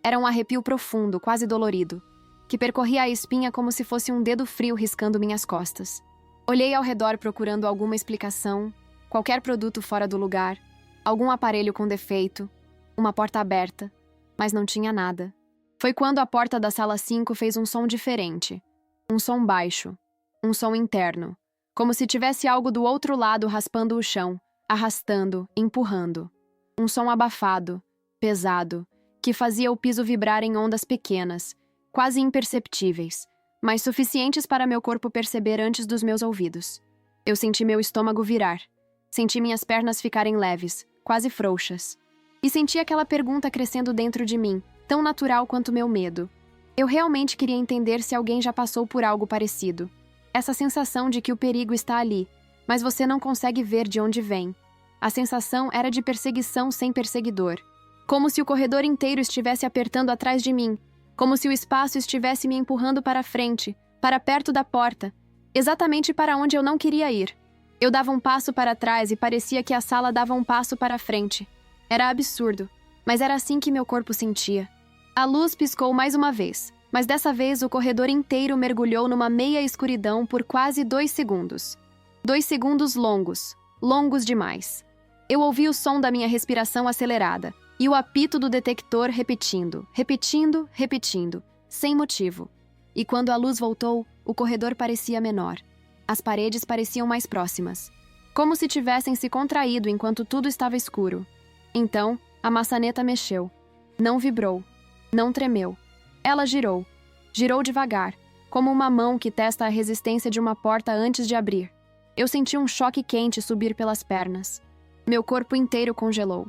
Era um arrepio profundo, quase dolorido, que percorria a espinha como se fosse um dedo frio riscando minhas costas. Olhei ao redor procurando alguma explicação, qualquer produto fora do lugar, algum aparelho com defeito, uma porta aberta, mas não tinha nada. Foi quando a porta da sala 5 fez um som diferente. Um som baixo. Um som interno. Como se tivesse algo do outro lado raspando o chão, arrastando, empurrando. Um som abafado, pesado, que fazia o piso vibrar em ondas pequenas, quase imperceptíveis, mas suficientes para meu corpo perceber antes dos meus ouvidos. Eu senti meu estômago virar. Senti minhas pernas ficarem leves, quase frouxas. E senti aquela pergunta crescendo dentro de mim, tão natural quanto meu medo. Eu realmente queria entender se alguém já passou por algo parecido. Essa sensação de que o perigo está ali, mas você não consegue ver de onde vem. A sensação era de perseguição sem perseguidor. Como se o corredor inteiro estivesse apertando atrás de mim, como se o espaço estivesse me empurrando para frente, para perto da porta, exatamente para onde eu não queria ir. Eu dava um passo para trás e parecia que a sala dava um passo para frente. Era absurdo, mas era assim que meu corpo sentia. A luz piscou mais uma vez, mas dessa vez o corredor inteiro mergulhou numa meia escuridão por quase 2 segundos. 2 segundos longos, longos demais. Eu ouvi o som da minha respiração acelerada e o apito do detector repetindo, repetindo, repetindo, sem motivo. E quando a luz voltou, o corredor parecia menor. As paredes pareciam mais próximas, como se tivessem se contraído enquanto tudo estava escuro. Então, a maçaneta mexeu. Não vibrou. Não tremeu. Ela girou. Girou devagar, como uma mão que testa a resistência de uma porta antes de abrir. Eu senti um choque quente subir pelas pernas. Meu corpo inteiro congelou.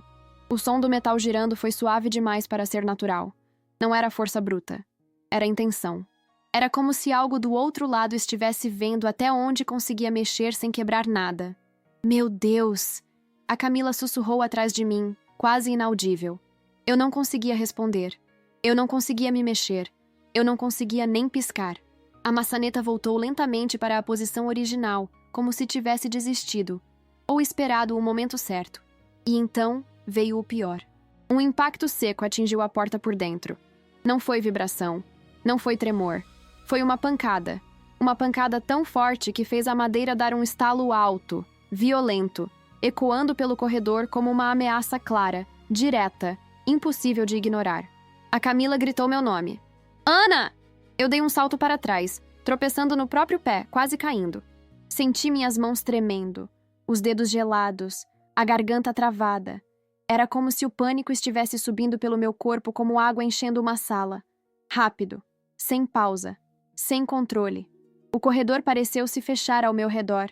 O som do metal girando foi suave demais para ser natural. Não era força bruta. Era intenção. Era como se algo do outro lado estivesse vendo até onde conseguia mexer sem quebrar nada. Meu Deus! A Camila sussurrou atrás de mim, quase inaudível. Eu não conseguia responder. Eu não conseguia me mexer. Eu não conseguia nem piscar. A maçaneta voltou lentamente para a posição original, como se tivesse desistido, ou esperado o momento certo. E então veio o pior. Um impacto seco atingiu a porta por dentro. Não foi vibração. Não foi tremor. Foi uma pancada. Uma pancada tão forte que fez a madeira dar um estalo alto, violento, ecoando pelo corredor como uma ameaça clara, direta, impossível de ignorar. A Camila gritou meu nome. Ana! Eu dei um salto para trás, tropeçando no próprio pé, quase caindo. Senti minhas mãos tremendo, os dedos gelados, a garganta travada. Era como se o pânico estivesse subindo pelo meu corpo como água enchendo uma sala. Rápido, sem pausa, sem controle. O corredor pareceu se fechar ao meu redor.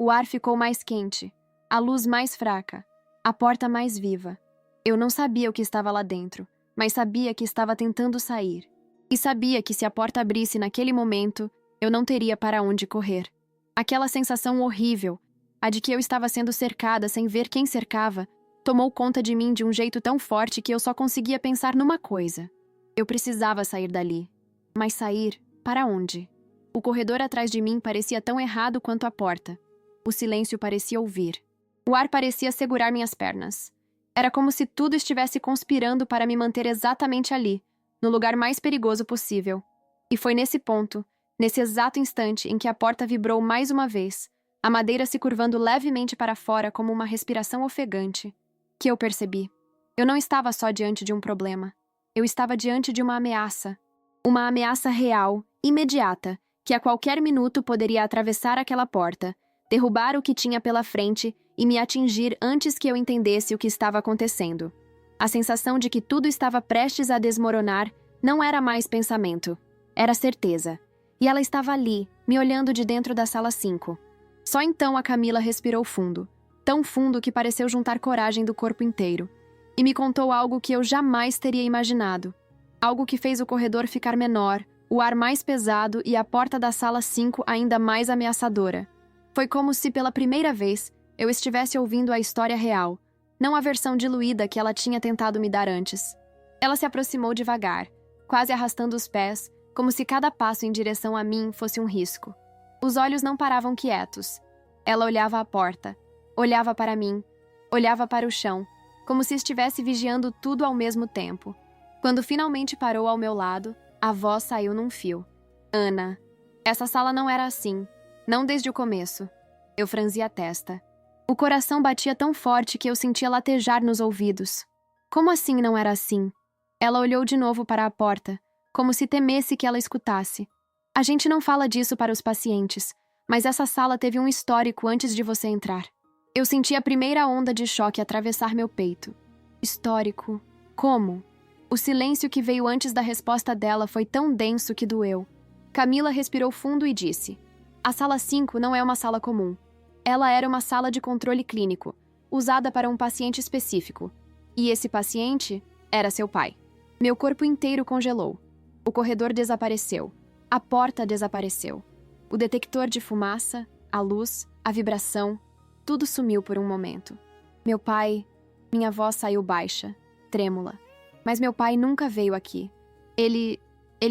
O ar ficou mais quente, a luz mais fraca, a porta mais viva. Eu não sabia o que estava lá dentro, mas sabia que estava tentando sair. E sabia que se a porta abrisse naquele momento, eu não teria para onde correr. Aquela sensação horrível, a de que eu estava sendo cercada sem ver quem cercava, tomou conta de mim de um jeito tão forte que eu só conseguia pensar numa coisa. Eu precisava sair dali. Mas sair para onde? O corredor atrás de mim parecia tão errado quanto a porta. O silêncio parecia ouvir. O ar parecia segurar minhas pernas. Era como se tudo estivesse conspirando para me manter exatamente ali, no lugar mais perigoso possível. E foi nesse ponto, nesse exato instante em que a porta vibrou mais uma vez, a madeira se curvando levemente para fora como uma respiração ofegante, que eu percebi. Eu não estava só diante de um problema. Eu estava diante de uma ameaça. Uma ameaça real, imediata, que a qualquer minuto poderia atravessar aquela porta, derrubar o que tinha pela frente e me atingir antes que eu entendesse o que estava acontecendo. A sensação de que tudo estava prestes a desmoronar não era mais pensamento. Era certeza. E ela estava ali, me olhando de dentro da sala 5. Só então a Camila respirou fundo. Tão fundo que pareceu juntar coragem do corpo inteiro. E me contou algo que eu jamais teria imaginado. Algo que fez o corredor ficar menor, o ar mais pesado e a porta da sala 5 ainda mais ameaçadora. Foi como se, pela primeira vez, eu estivesse ouvindo a história real, não a versão diluída que ela tinha tentado me dar antes. Ela se aproximou devagar, quase arrastando os pés, como se cada passo em direção a mim fosse um risco. Os olhos não paravam quietos. Ela olhava à porta, olhava para mim, olhava para o chão, como se estivesse vigiando tudo ao mesmo tempo. Quando finalmente parou ao meu lado, a voz saiu num fio. Ana. Essa sala não era assim. Não desde o começo. Eu franzi a testa. O coração batia tão forte que eu sentia latejar nos ouvidos. Como assim não era assim? Ela olhou de novo para a porta, como se temesse que ela escutasse. A gente não fala disso para os pacientes, mas essa sala teve um histórico antes de você entrar. Eu senti a primeira onda de choque atravessar meu peito. Histórico? Como? O silêncio que veio antes da resposta dela foi tão denso que doeu. Camila respirou fundo e disse: A sala 5 não é uma sala comum. Ela era uma sala de controle clínico, usada para um paciente específico. E esse paciente era seu pai. Meu corpo inteiro congelou. O corredor desapareceu. A porta desapareceu. O detector de fumaça, a luz, a vibração, tudo sumiu por um momento. Meu pai... Minha voz saiu baixa, trêmula. Mas meu pai nunca veio aqui. Ele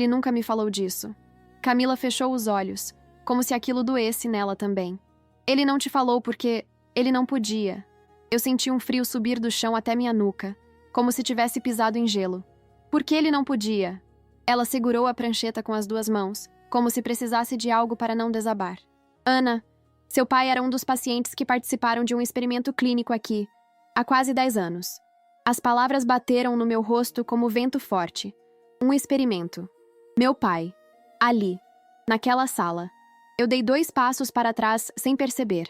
nunca me falou disso. Camila fechou os olhos, como se aquilo doesse nela também. Ele não te falou porque ele não podia. Eu senti um frio subir do chão até minha nuca, como se tivesse pisado em gelo. Por que ele não podia? Ela segurou a prancheta com as 2 mãos, como se precisasse de algo para não desabar. Ana, seu pai era um dos pacientes que participaram de um experimento clínico aqui, há quase 10 anos. As palavras bateram no meu rosto como vento forte. Um experimento. Meu pai. Ali. Naquela sala. Eu dei 2 passos para trás sem perceber.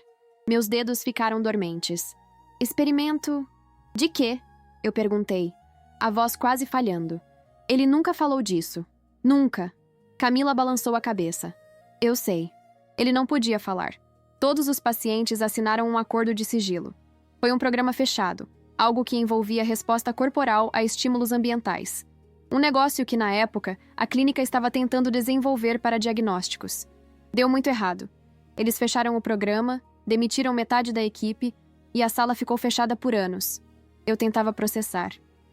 Meus dedos ficaram dormentes. Experimento? De quê? Eu perguntei. A voz quase falhando. Ele nunca falou disso. Nunca. Camila balançou a cabeça. Eu sei. Ele não podia falar. Todos os pacientes assinaram um acordo de sigilo. Foi um programa fechado. algo que envolvia resposta corporal a estímulos ambientais. Um negócio que, na época, a clínica estava tentando desenvolver para diagnósticos. Deu muito errado. Eles fecharam o programa, demitiram metade da equipe e a sala ficou fechada por anos. Eu tentava processar.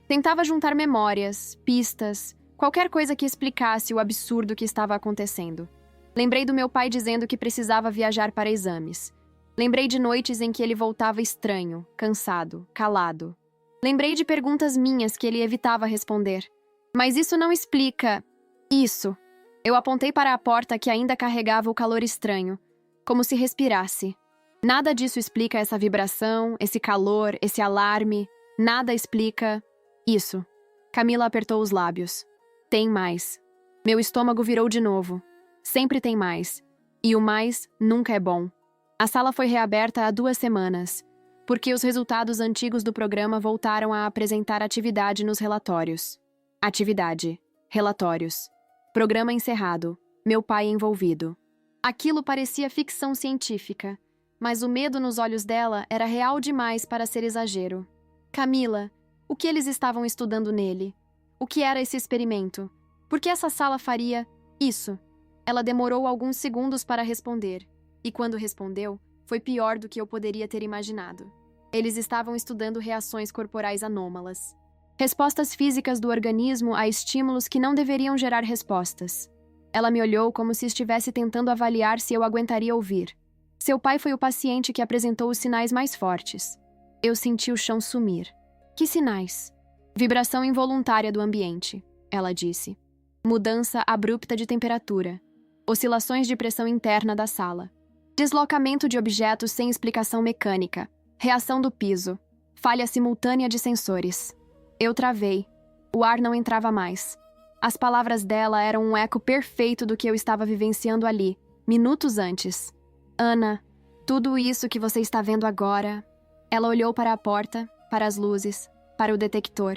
Tentava juntar memórias, pistas, qualquer coisa que explicasse o absurdo que estava acontecendo. Lembrei do meu pai dizendo que precisava viajar para exames. Lembrei de noites em que ele voltava estranho, cansado, calado. Lembrei de perguntas minhas que ele evitava responder. Mas isso não explica... Isso. Eu apontei para a porta que ainda carregava o calor estranho, como se respirasse. Nada disso explica essa vibração, esse calor, esse alarme. Nada explica... Isso. Camila apertou os lábios. Tem mais. Meu estômago virou de novo. Sempre tem mais. E o mais nunca é bom. A sala foi reaberta há 2 semanas, porque os resultados antigos do programa voltaram a apresentar atividade nos relatórios. Atividade. Relatórios. Programa encerrado. Meu pai envolvido. Aquilo parecia ficção científica, mas o medo nos olhos dela era real demais para ser exagero. Camila, o que eles estavam estudando nele? O que era esse experimento? Por que essa sala faria isso? Ela demorou alguns segundos para responder, e quando respondeu, foi pior do que eu poderia ter imaginado. Eles estavam estudando reações corporais anômalas. Respostas físicas do organismo a estímulos que não deveriam gerar respostas. Ela me olhou como se estivesse tentando avaliar se eu aguentaria ouvir. Seu pai foi o paciente que apresentou os sinais mais fortes. Eu senti o chão sumir. Que sinais? Vibração involuntária do ambiente, ela disse. Mudança abrupta de temperatura. Oscilações de pressão interna da sala. Deslocamento de objetos sem explicação mecânica. Reação do piso. Falha simultânea de sensores. Eu travei. O ar não entrava mais. As palavras dela eram um eco perfeito do que eu estava vivenciando ali, minutos antes. Ana, tudo isso que você está vendo agora... Ela olhou para a porta, para as luzes, para o detector.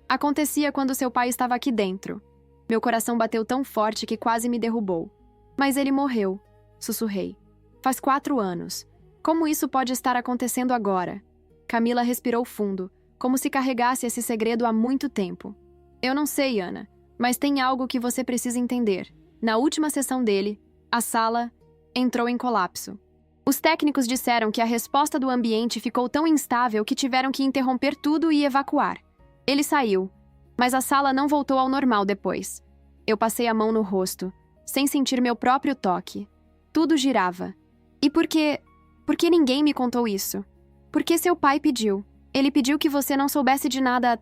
Acontecia quando seu pai estava aqui dentro. Meu coração bateu tão forte que quase me derrubou. Mas ele morreu, sussurrei. Faz 4 anos. Como isso pode estar acontecendo agora? Camila respirou fundo, como se carregasse esse segredo há muito tempo. Eu não sei, Ana, mas tem algo que você precisa entender. Na última sessão dele, a sala entrou em colapso. Os técnicos disseram que a resposta do ambiente ficou tão instável que tiveram que interromper tudo e evacuar. Ele saiu, mas a sala não voltou ao normal depois. Eu passei a mão no rosto, sem sentir meu próprio toque. Tudo girava. E por que ninguém me contou isso? Porque seu pai pediu. Ele pediu que você não soubesse de nada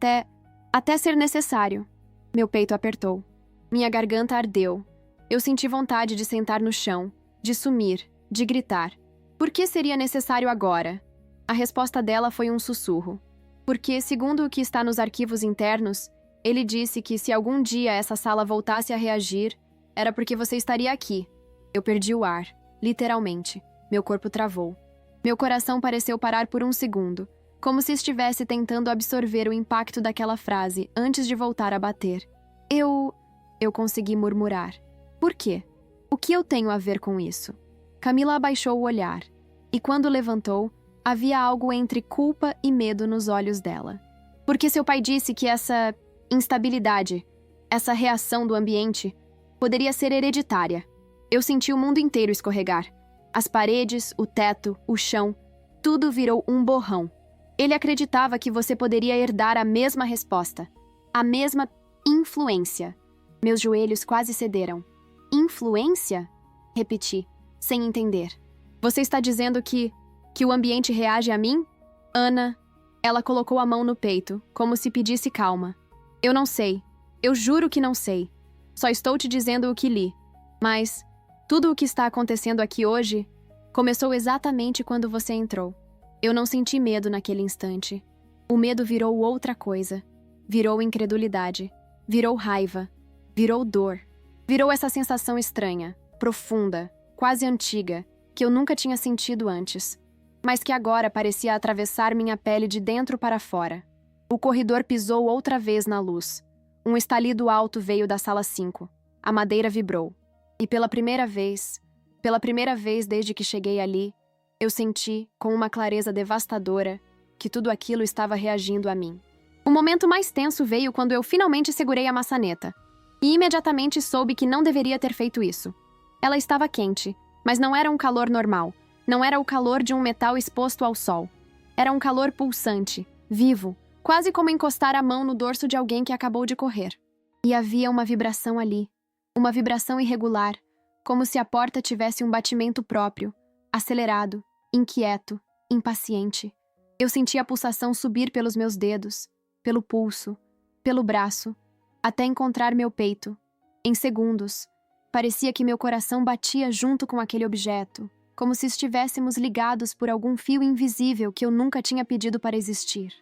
até ser necessário. Meu peito apertou. Minha garganta ardeu. Eu senti vontade de sentar no chão, de sumir, de gritar. Por que seria necessário agora? A resposta dela foi um sussurro. Porque, segundo o que está nos arquivos internos, ele disse que se algum dia essa sala voltasse a reagir, era porque você estaria aqui. Eu perdi o ar, literalmente. Meu corpo travou. Meu coração pareceu parar por um segundo, como se estivesse tentando absorver o impacto daquela frase antes de voltar a bater. Eu consegui murmurar. Por quê? O que eu tenho a ver com isso? Camila abaixou o olhar, e quando levantou, havia algo entre culpa e medo nos olhos dela. Porque seu pai disse que essa instabilidade, essa reação do ambiente, poderia ser hereditária. Eu senti o mundo inteiro escorregar. As paredes, o teto, o chão, tudo virou um borrão. Ele acreditava que você poderia herdar a mesma resposta, a mesma influência. Meus joelhos quase cederam. Influência? Repeti, sem entender. Você está dizendo que o ambiente reage a mim? Ana, ela colocou a mão no peito, como se pedisse calma. Eu não sei. Eu juro que não sei. Só estou te dizendo o que li. Mas tudo o que está acontecendo aqui hoje começou exatamente quando você entrou. Eu não senti medo naquele instante. O medo virou outra coisa. Virou incredulidade. Virou raiva. Virou dor. Virou essa sensação estranha, profunda, quase antiga, que eu nunca tinha sentido antes, mas que agora parecia atravessar minha pele de dentro para fora. O corredor pisou outra vez na luz. Um estalido alto veio da sala 5. A madeira vibrou. E pela primeira vez desde que cheguei ali, eu senti, com uma clareza devastadora, que tudo aquilo estava reagindo a mim. O momento mais tenso veio quando eu finalmente segurei a maçaneta. E imediatamente soube que não deveria ter feito isso. Ela estava quente, mas não era um calor normal. Não era o calor de um metal exposto ao sol. Era um calor pulsante, vivo, quase como encostar a mão no dorso de alguém que acabou de correr. E havia uma vibração ali. Uma vibração irregular, como se a porta tivesse um batimento próprio, acelerado, inquieto, impaciente. Eu senti a pulsação subir pelos meus dedos, pelo pulso, pelo braço, até encontrar meu peito. Em segundos, parecia que meu coração batia junto com aquele objeto, como se estivéssemos ligados por algum fio invisível que eu nunca tinha pedido para existir.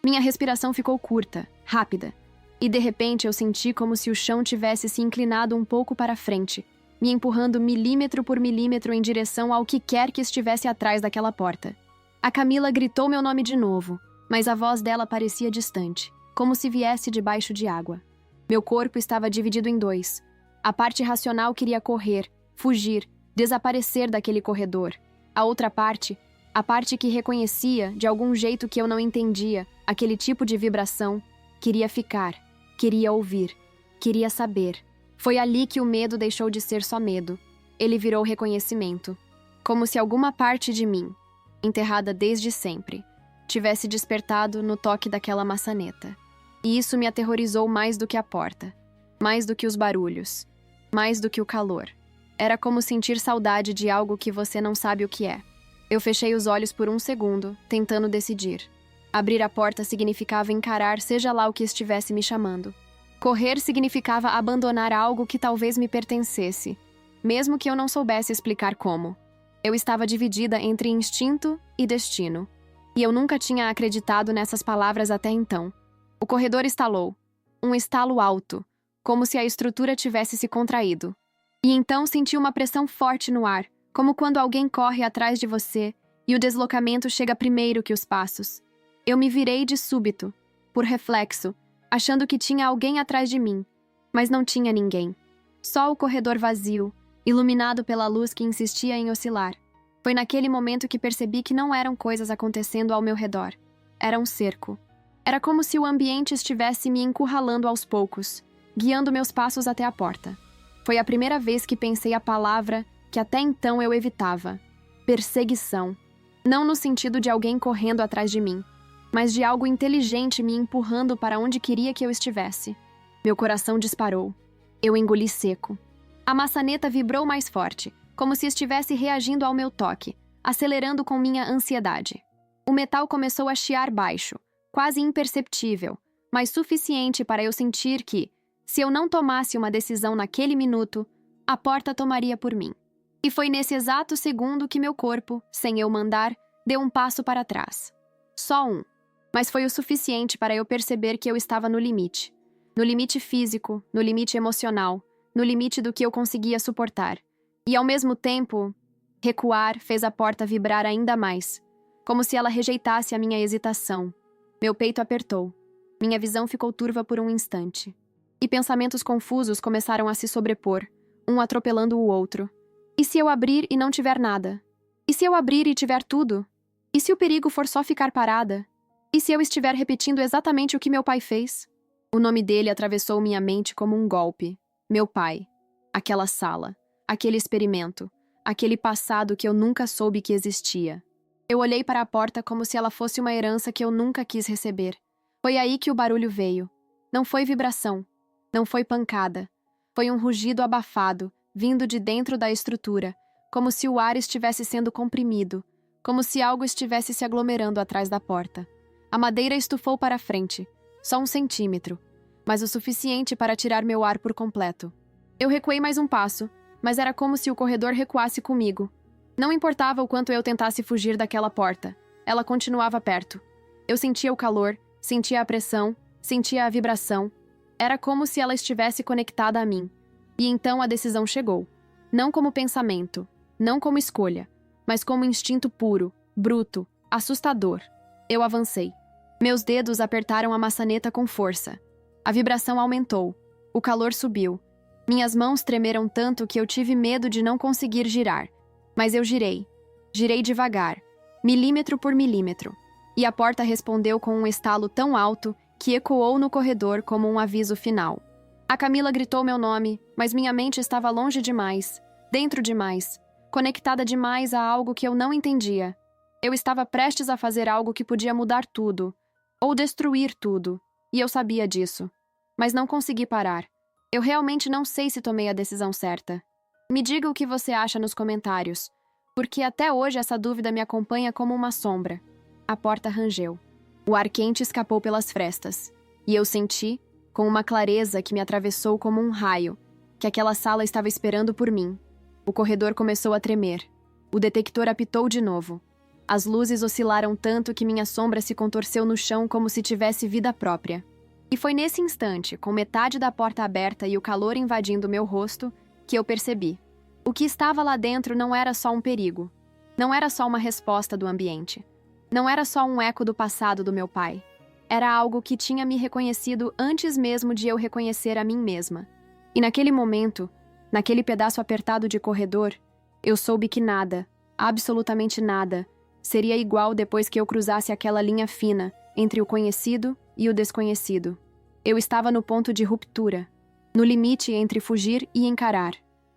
Minha respiração ficou curta, rápida, e de repente eu senti como se o chão tivesse se inclinado um pouco para frente, me empurrando milímetro por milímetro em direção ao que quer que estivesse atrás daquela porta. A Camila gritou meu nome de novo, mas a voz dela parecia distante, como se viesse debaixo de água. Meu corpo estava dividido em dois. A parte racional queria correr, fugir, desaparecer daquele corredor. A outra parte, a parte que reconhecia, de algum jeito que eu não entendia, aquele tipo de vibração, queria ficar, queria ouvir, queria saber. Foi ali que o medo deixou de ser só medo. Ele virou reconhecimento. Como se alguma parte de mim, enterrada desde sempre, tivesse despertado no toque daquela maçaneta. E isso me aterrorizou mais do que a porta, mais do que os barulhos, mais do que o calor. Era como sentir saudade de algo que você não sabe o que é. Eu fechei os olhos por um segundo, tentando decidir. Abrir a porta significava encarar seja lá o que estivesse me chamando. Correr significava abandonar algo que talvez me pertencesse, mesmo que eu não soubesse explicar como. Eu estava dividida entre instinto e destino. E eu nunca tinha acreditado nessas palavras até então. O corredor estalou. Um estalo alto, como se a estrutura tivesse se contraído. E então senti uma pressão forte no ar, como quando alguém corre atrás de você e o deslocamento chega primeiro que os passos. Eu me virei de súbito, por reflexo, achando que tinha alguém atrás de mim, mas não tinha ninguém. Só o corredor vazio, iluminado pela luz que insistia em oscilar. Foi naquele momento que percebi que não eram coisas acontecendo ao meu redor. Era um cerco. Era como se o ambiente estivesse me encurralando aos poucos, guiando meus passos até a porta. Foi a primeira vez que pensei a palavra que até então eu evitava. Perseguição. Não no sentido de alguém correndo atrás de mim, mas de algo inteligente me empurrando para onde queria que eu estivesse. Meu coração disparou. Eu engoli seco. A maçaneta vibrou mais forte, como se estivesse reagindo ao meu toque, acelerando com minha ansiedade. O metal começou a chiar baixo, quase imperceptível, mas suficiente para eu sentir que, se eu não tomasse uma decisão naquele minuto, a porta tomaria por mim. E foi nesse exato segundo que meu corpo, sem eu mandar, deu um passo para trás. Só um. Mas foi o suficiente para eu perceber que eu estava no limite. No limite físico, no limite emocional, no limite do que eu conseguia suportar. E, ao mesmo tempo, recuar fez a porta vibrar ainda mais, como se ela rejeitasse a minha hesitação. Meu peito apertou. Minha visão ficou turva por um instante. E pensamentos confusos começaram a se sobrepor, um atropelando o outro. E se eu abrir e não tiver nada? E se eu abrir e tiver tudo? E se o perigo for só ficar parada? E se eu estiver repetindo exatamente o que meu pai fez? O nome dele atravessou minha mente como um golpe. Meu pai. Aquela sala. Aquele experimento. Aquele passado que eu nunca soube que existia. Eu olhei para a porta como se ela fosse uma herança que eu nunca quis receber. Foi aí que o barulho veio. Não foi vibração. Não foi pancada. Foi um rugido abafado, vindo de dentro da estrutura, como se o ar estivesse sendo comprimido, como se algo estivesse se aglomerando atrás da porta. A madeira estufou para a frente, só 1 centímetro, mas o suficiente para tirar meu ar por completo. Eu recuei mais um passo, mas era como se o corredor recuasse comigo. Não importava o quanto eu tentasse fugir daquela porta, ela continuava perto. Eu sentia o calor, sentia a pressão, sentia a vibração. Era como se ela estivesse conectada a mim. E então a decisão chegou. Não como pensamento, não como escolha, mas como instinto puro, bruto, assustador. Eu avancei. Meus dedos apertaram a maçaneta com força. A vibração aumentou. O calor subiu. Minhas mãos tremeram tanto que eu tive medo de não conseguir girar. Mas eu girei. Girei devagar, milímetro por milímetro. e a porta respondeu com um estalo tão alto que ecoou no corredor como um aviso final. A Camila gritou meu nome, mas minha mente estava longe demais, dentro demais, conectada demais a algo que eu não entendia. Eu estava prestes a fazer algo que podia mudar tudo, ou destruir tudo, e eu sabia disso. Mas não consegui parar. Eu realmente não sei se tomei a decisão certa. Me diga o que você acha nos comentários, porque até hoje essa dúvida me acompanha como uma sombra. A porta rangeu. O ar quente escapou pelas frestas, e eu senti, com uma clareza que me atravessou como um raio, que aquela sala estava esperando por mim. O corredor começou a tremer. O detector apitou de novo. As luzes oscilaram tanto que minha sombra se contorceu no chão como se tivesse vida própria. E foi nesse instante, com metade da porta aberta e o calor invadindo meu rosto, que eu percebi. O que estava lá dentro não era só um perigo. Não era só uma resposta do ambiente. Não era só um eco do passado do meu pai. Era algo que tinha me reconhecido antes mesmo de eu reconhecer a mim mesma. E naquele momento, naquele pedaço apertado de corredor, eu soube que nada, absolutamente nada, seria igual depois que eu cruzasse aquela linha fina entre o conhecido e o desconhecido. Eu estava no ponto de ruptura, no limite entre fugir e encarar.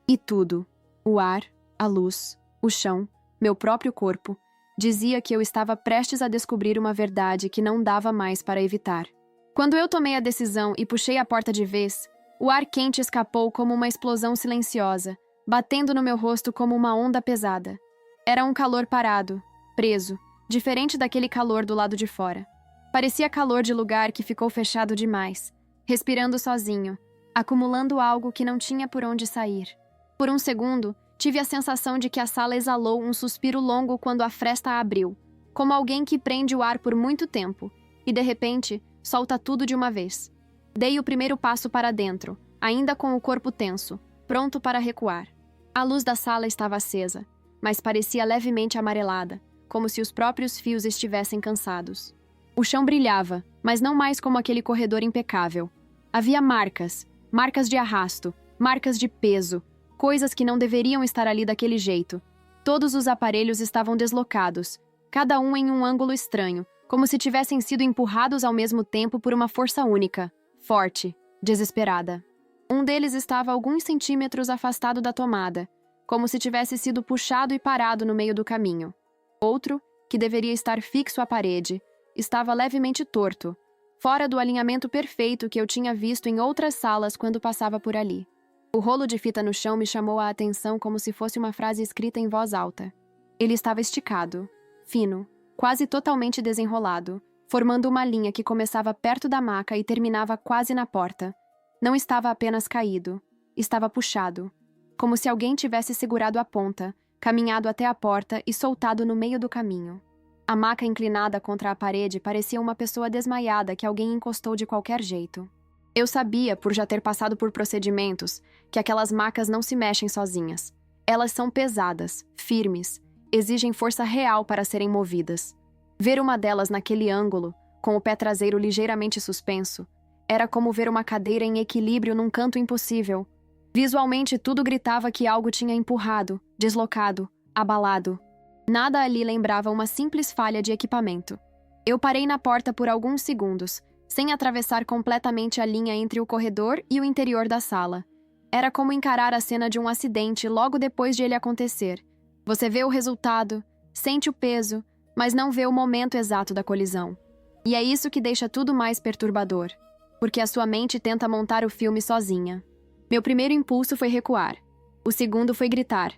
E tudo, o ar, a luz, o chão, meu próprio corpo, dizia que eu estava prestes a descobrir uma verdade que não dava mais para evitar. Quando eu tomei a decisão e puxei a porta de vez, o ar quente escapou como uma explosão silenciosa, batendo no meu rosto como uma onda pesada. Era um calor parado, preso, diferente daquele calor do lado de fora. Parecia calor de lugar que ficou fechado demais, respirando sozinho, acumulando algo que não tinha por onde sair. Por um segundo, tive a sensação de que a sala exalou um suspiro longo quando a fresta abriu, como alguém que prende o ar por muito tempo, e de repente, solta tudo de uma vez. Dei o primeiro passo para dentro, ainda com o corpo tenso, pronto para recuar. A luz da sala estava acesa, mas parecia levemente amarelada, como se os próprios fios estivessem cansados. O chão brilhava, mas não mais como aquele corredor impecável. Havia marcas, marcas de arrasto, marcas de peso, coisas que não deveriam estar ali daquele jeito. Todos os aparelhos estavam deslocados, cada um em um ângulo estranho, como se tivessem sido empurrados ao mesmo tempo por uma força única, forte, desesperada. Um deles estava alguns centímetros afastado da tomada, como se tivesse sido puxado e parado no meio do caminho. Outro, que deveria estar fixo à parede, estava levemente torto, fora do alinhamento perfeito que eu tinha visto em outras salas quando passava por ali. O rolo de fita no chão me chamou a atenção como se fosse uma frase escrita em voz alta. Ele estava esticado, fino, quase totalmente desenrolado, formando uma linha que começava perto da maca e terminava quase na porta. Não estava apenas caído, estava puxado, como se alguém tivesse segurado a ponta, caminhado até a porta e soltado no meio do caminho. A maca inclinada contra a parede parecia uma pessoa desmaiada que alguém encostou de qualquer jeito. Eu sabia, por já ter passado por procedimentos, que aquelas macas não se mexem sozinhas. Elas são pesadas, firmes, exigem força real para serem movidas. Ver uma delas naquele ângulo, com o pé traseiro ligeiramente suspenso, era como ver uma cadeira em equilíbrio num canto impossível. Visualmente, tudo gritava que algo tinha empurrado, deslocado, abalado. Nada ali lembrava uma simples falha de equipamento. Eu parei na porta por alguns segundos, sem atravessar completamente a linha entre o corredor e o interior da sala. Era como encarar a cena de um acidente logo depois de ele acontecer. Você vê o resultado, sente o peso, mas não vê o momento exato da colisão. E é isso que deixa tudo mais perturbador, porque a sua mente tenta montar o filme sozinha. Meu primeiro impulso foi recuar. O segundo foi gritar.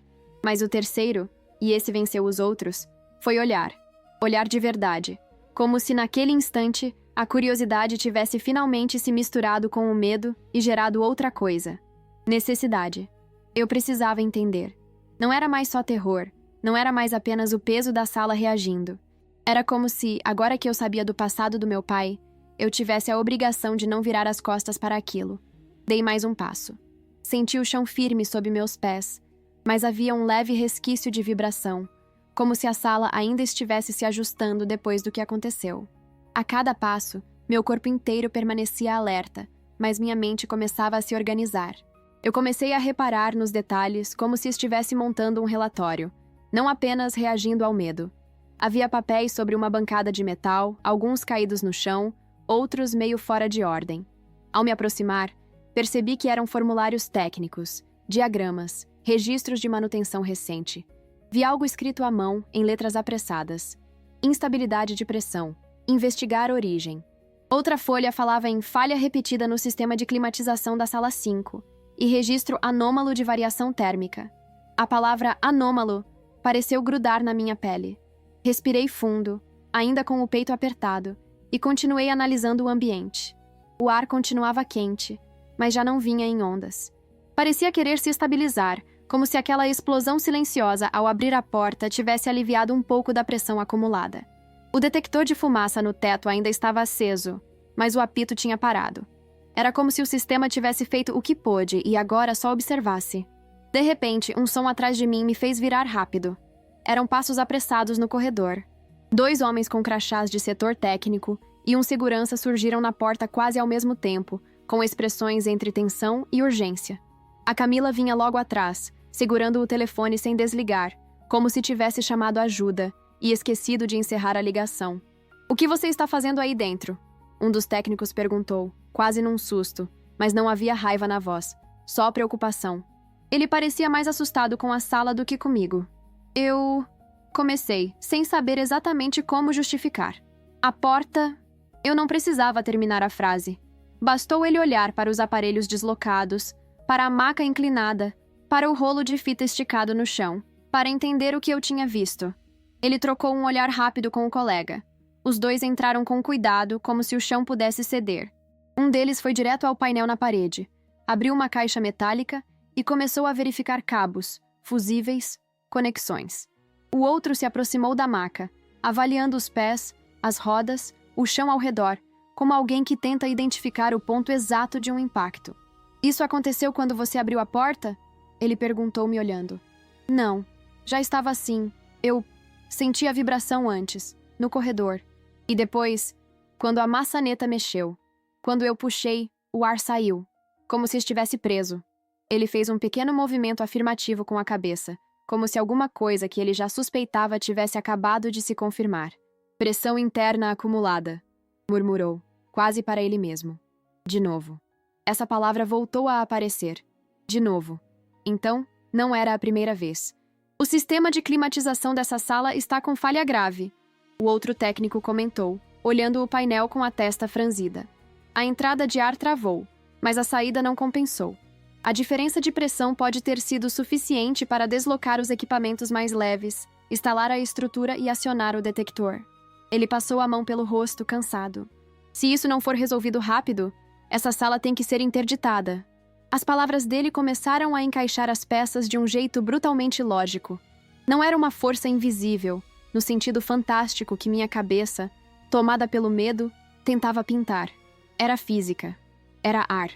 Mas o terceiro, e esse venceu os outros, foi olhar. Olhar de verdade. Como se naquele instante a curiosidade tivesse finalmente se misturado com o medo e gerado outra coisa. Necessidade. Eu precisava entender. Não era mais só terror. Não era mais apenas o peso da sala reagindo. Era como se, agora que eu sabia do passado do meu pai, eu tivesse a obrigação de não virar as costas para aquilo. Dei mais um passo. Senti o chão firme sob meus pés, mas havia um leve resquício de vibração, como se a sala ainda estivesse se ajustando depois do que aconteceu. A cada passo, meu corpo inteiro permanecia alerta, mas minha mente começava a se organizar. Eu comecei a reparar nos detalhes como se estivesse montando um relatório, não apenas reagindo ao medo. Havia papéis sobre uma bancada de metal, alguns caídos no chão, outros meio fora de ordem. Ao me aproximar, percebi que eram formulários técnicos, diagramas, registros de manutenção recente. Vi algo escrito à mão, em letras apressadas. Instabilidade de pressão. Investigar origem. Outra folha falava em falha repetida no sistema de climatização da sala 5 e registro anômalo de variação térmica. A palavra anômalo pareceu grudar na minha pele. Respirei fundo, ainda com o peito apertado, e continuei analisando o ambiente. O ar continuava quente, mas já não vinha em ondas. Parecia querer se estabilizar, como se aquela explosão silenciosa ao abrir a porta tivesse aliviado um pouco da pressão acumulada. O detector de fumaça no teto ainda estava aceso, mas o apito tinha parado. Era como se o sistema tivesse feito o que pôde e agora só observasse. De repente, um som atrás de mim me fez virar rápido. Eram passos apressados no corredor. 2 homens com crachás de setor técnico e um segurança surgiram na porta quase ao mesmo tempo, com expressões entre tensão e urgência. A Camila vinha logo atrás, segurando o telefone sem desligar, como se tivesse chamado ajuda e esquecido de encerrar a ligação. "O que você está fazendo aí dentro?" Um dos técnicos perguntou, quase num susto, mas não havia raiva na voz, só preocupação. Ele parecia mais assustado com a sala do que comigo. Comecei, sem saber exatamente como justificar. A porta... Eu não precisava terminar a frase. Bastou ele olhar para os aparelhos deslocados, para a maca inclinada, para o rolo de fita esticado no chão, para entender o que eu tinha visto. Ele trocou um olhar rápido com o colega. Os 2 entraram com cuidado, como se o chão pudesse ceder. Um deles foi direto ao painel na parede, abriu uma caixa metálica e começou a verificar cabos, fusíveis, conexões. O outro se aproximou da maca, avaliando os pés, as rodas, o chão ao redor, como alguém que tenta identificar o ponto exato de um impacto. "Isso aconteceu quando você abriu a porta?" Ele perguntou me olhando. "Não, já estava assim. Eu senti a vibração antes, no corredor. E depois, quando a maçaneta mexeu. Quando eu puxei, o ar saiu, como se estivesse preso." Ele fez um pequeno movimento afirmativo com a cabeça, como se alguma coisa que ele já suspeitava tivesse acabado de se confirmar. "Pressão interna acumulada", murmurou, quase para ele mesmo. De novo. Essa palavra voltou a aparecer. De novo. Então, não era a primeira vez. "O sistema de climatização dessa sala está com falha grave", o outro técnico comentou, olhando o painel com a testa franzida. "A entrada de ar travou, mas a saída não compensou. A diferença de pressão pode ter sido suficiente para deslocar os equipamentos mais leves, instalar a estrutura e acionar o detector." Ele passou a mão pelo rosto, cansado. "Se isso não for resolvido rápido, essa sala tem que ser interditada." As palavras dele começaram a encaixar as peças de um jeito brutalmente lógico. Não era uma força invisível, no sentido fantástico que minha cabeça, tomada pelo medo, tentava pintar. Era física. Era ar.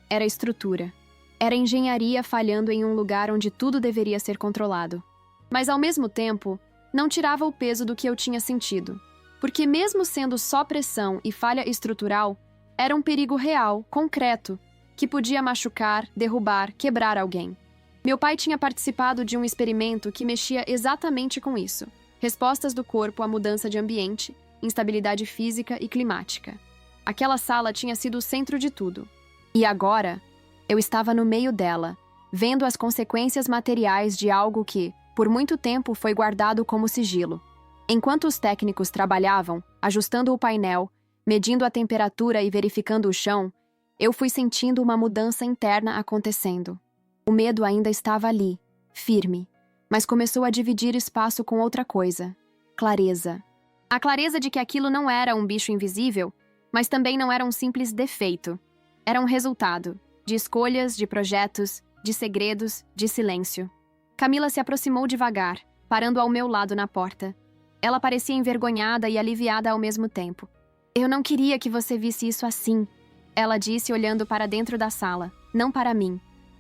Era estrutura. Era engenharia falhando em um lugar onde tudo deveria ser controlado. Mas, ao mesmo tempo, não tirava o peso do que eu tinha sentido. Porque mesmo sendo só pressão e falha estrutural, era um perigo real, concreto, que podia machucar, derrubar, quebrar alguém. Meu pai tinha participado de um experimento que mexia exatamente com isso. Respostas do corpo à mudança de ambiente, instabilidade física e climática. Aquela sala tinha sido o centro de tudo. E agora, eu estava no meio dela, vendo as consequências materiais de algo que, por muito tempo, foi guardado como sigilo. Enquanto os técnicos trabalhavam, ajustando o painel, medindo a temperatura e verificando o chão, eu fui sentindo uma mudança interna acontecendo. O medo ainda estava ali, firme, mas começou a dividir espaço com outra coisa: clareza. A clareza de que aquilo não era um bicho invisível, mas também não era um simples defeito. Era um resultado de escolhas, de projetos, de segredos, de silêncio. Camila se aproximou devagar, parando ao meu lado na porta. Ela parecia envergonhada e aliviada ao mesmo tempo. "Eu não queria que você visse isso assim", ela disse olhando para dentro da sala, não para mim.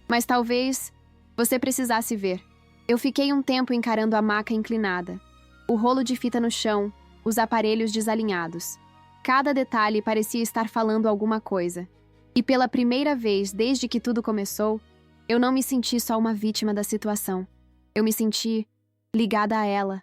"Mas talvez você precisasse ver." Eu fiquei um tempo encarando a maca inclinada, o rolo de fita no chão, os aparelhos desalinhados. Cada detalhe parecia estar falando alguma coisa. E pela primeira vez desde que tudo começou, eu não me senti só uma vítima da situação. Eu me senti ligada a ela.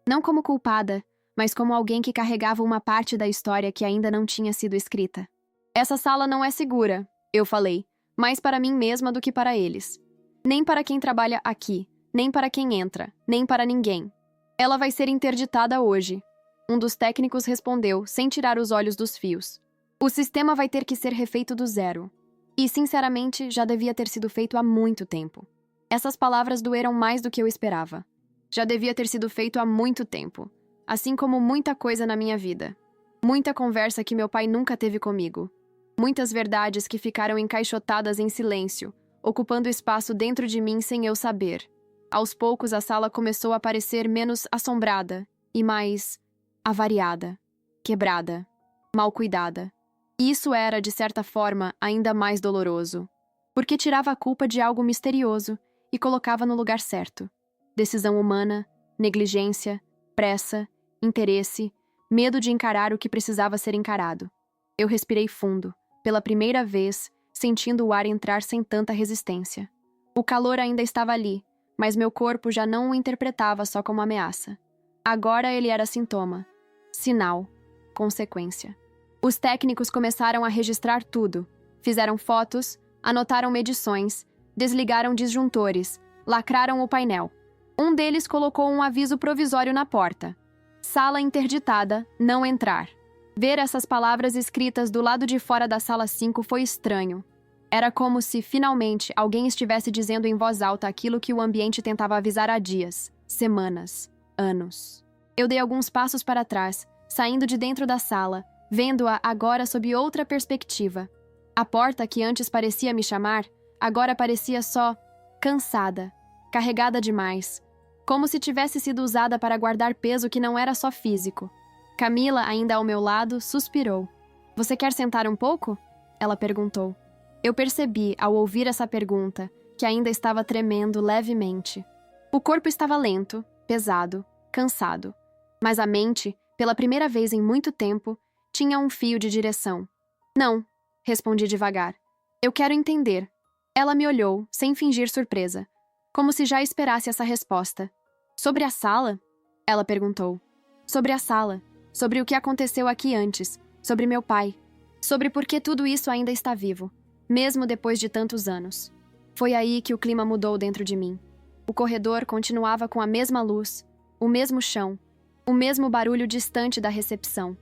Não como culpada, mas como alguém que carregava uma parte da história que ainda não tinha sido escrita. Essa sala não é segura, eu falei, mais para mim mesma do que para eles. Nem para quem trabalha aqui, nem para quem entra, nem para ninguém. Ela vai ser interditada hoje. Um dos técnicos respondeu, sem tirar os olhos dos fios. O sistema vai ter que ser refeito do zero. E, sinceramente, já devia ter sido feito há muito tempo. Essas palavras doeram mais do que eu esperava. Já devia ter sido feito há muito tempo. Assim como muita coisa na minha vida. Muita conversa que meu pai nunca teve comigo. Muitas verdades que ficaram encaixotadas em silêncio, ocupando espaço dentro de mim sem eu saber. Aos poucos a sala começou a parecer menos assombrada e mais avariada, quebrada, mal cuidada. E isso era, de certa forma, ainda mais doloroso, porque tirava a culpa de algo misterioso e colocava no lugar certo. Decisão humana, negligência, pressa, interesse, medo de encarar o que precisava ser encarado. Eu respirei fundo, pela primeira vez, sentindo o ar entrar sem tanta resistência. O calor ainda estava ali, mas meu corpo já não o interpretava só como ameaça. Agora ele era sintoma, sinal, consequência. Os técnicos começaram a registrar tudo. Fizeram fotos, anotaram medições, desligaram disjuntores, lacraram o painel. Um deles colocou um aviso provisório na porta. Sala interditada, não entrar. Ver essas palavras escritas do lado de fora da sala 5 foi estranho. Era como se, finalmente, alguém estivesse dizendo em voz alta aquilo que o ambiente tentava avisar há dias, semanas, anos. Eu dei alguns passos para trás, saindo de dentro da sala, vendo-a agora sob outra perspectiva. A porta que antes parecia me chamar, agora parecia só cansada, carregada demais, como se tivesse sido usada para guardar peso que não era só físico. Camila, ainda ao meu lado, suspirou. "Você quer sentar um pouco?" Ela perguntou. Eu percebi, ao ouvir essa pergunta, que ainda estava tremendo levemente. O corpo estava lento, pesado, cansado. Mas a mente, pela primeira vez em muito tempo, tinha um fio de direção. "Não", respondi devagar. "Eu quero entender." Ela me olhou, sem fingir surpresa, como se já esperasse essa resposta. "Sobre a sala?" Ela perguntou. "Sobre a sala. Sobre o que aconteceu aqui antes. Sobre meu pai. Sobre por que tudo isso ainda está vivo, mesmo depois de tantos anos." Foi aí que o clima mudou dentro de mim. O corredor continuava com a mesma luz, o mesmo chão, o mesmo barulho distante da recepção.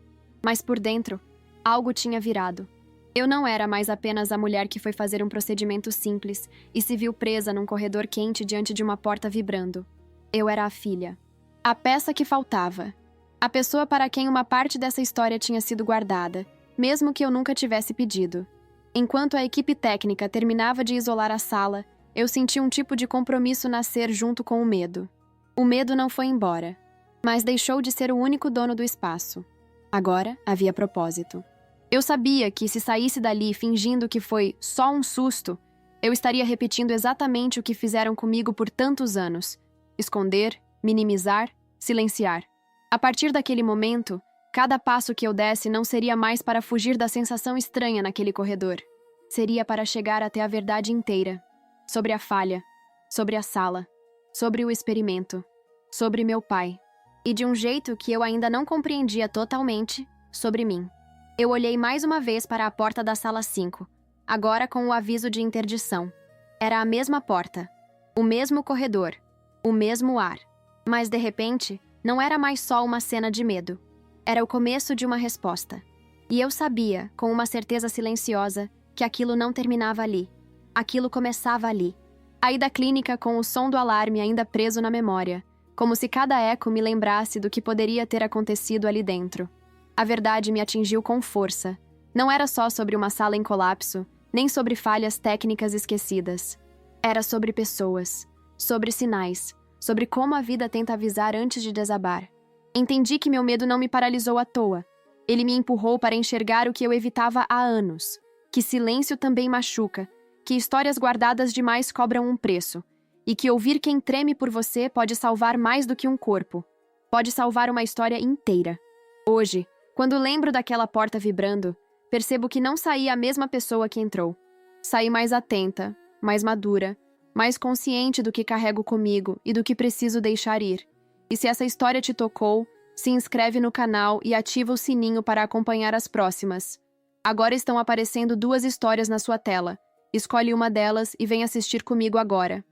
Mas por dentro, algo tinha virado. Eu não era mais apenas a mulher que foi fazer um procedimento simples e se viu presa num corredor quente diante de uma porta vibrando. Eu era a filha. A peça que faltava. A pessoa para quem uma parte dessa história tinha sido guardada, mesmo que eu nunca tivesse pedido. Enquanto a equipe técnica terminava de isolar a sala, eu senti um tipo de compromisso nascer junto com o medo. O medo não foi embora, mas deixou de ser o único dono do espaço. Agora havia propósito. Eu sabia que, se saísse dali fingindo que foi só um susto, eu estaria repetindo exatamente o que fizeram comigo por tantos anos: esconder, minimizar, silenciar. A partir daquele momento, cada passo que eu desse não seria mais para fugir da sensação estranha naquele corredor. Seria para chegar até a verdade inteira. Sobre a falha, sobre a sala, sobre o experimento, sobre meu pai. E de um jeito que eu ainda não compreendia totalmente, sobre mim. Eu olhei mais uma vez para a porta da sala 5, agora com o aviso de interdição. Era a mesma porta, o mesmo corredor, o mesmo ar. Mas, de repente, não era mais só uma cena de medo. Era o começo de uma resposta. E eu sabia, com uma certeza silenciosa, que aquilo não terminava ali. Aquilo começava ali. Aí da clínica com o som do alarme ainda preso na memória, como se cada eco me lembrasse do que poderia ter acontecido ali dentro. A verdade me atingiu com força. Não era só sobre uma sala em colapso, nem sobre falhas técnicas esquecidas. Era sobre pessoas, sobre sinais, sobre como a vida tenta avisar antes de desabar. Entendi que meu medo não me paralisou à toa. Ele me empurrou para enxergar o que eu evitava há anos. Que silêncio também machuca, que histórias guardadas demais cobram um preço, e que ouvir quem treme por você pode salvar mais do que um corpo. Pode salvar uma história inteira. Hoje, quando lembro daquela porta vibrando, percebo que não saí a mesma pessoa que entrou. Saí mais atenta, mais madura, mais consciente do que carrego comigo e do que preciso deixar ir. E se essa história te tocou, Se inscreve no canal e ativa o sininho para acompanhar as próximas. Agora estão aparecendo 2 histórias na sua tela. Escolhe uma delas e vem assistir comigo agora.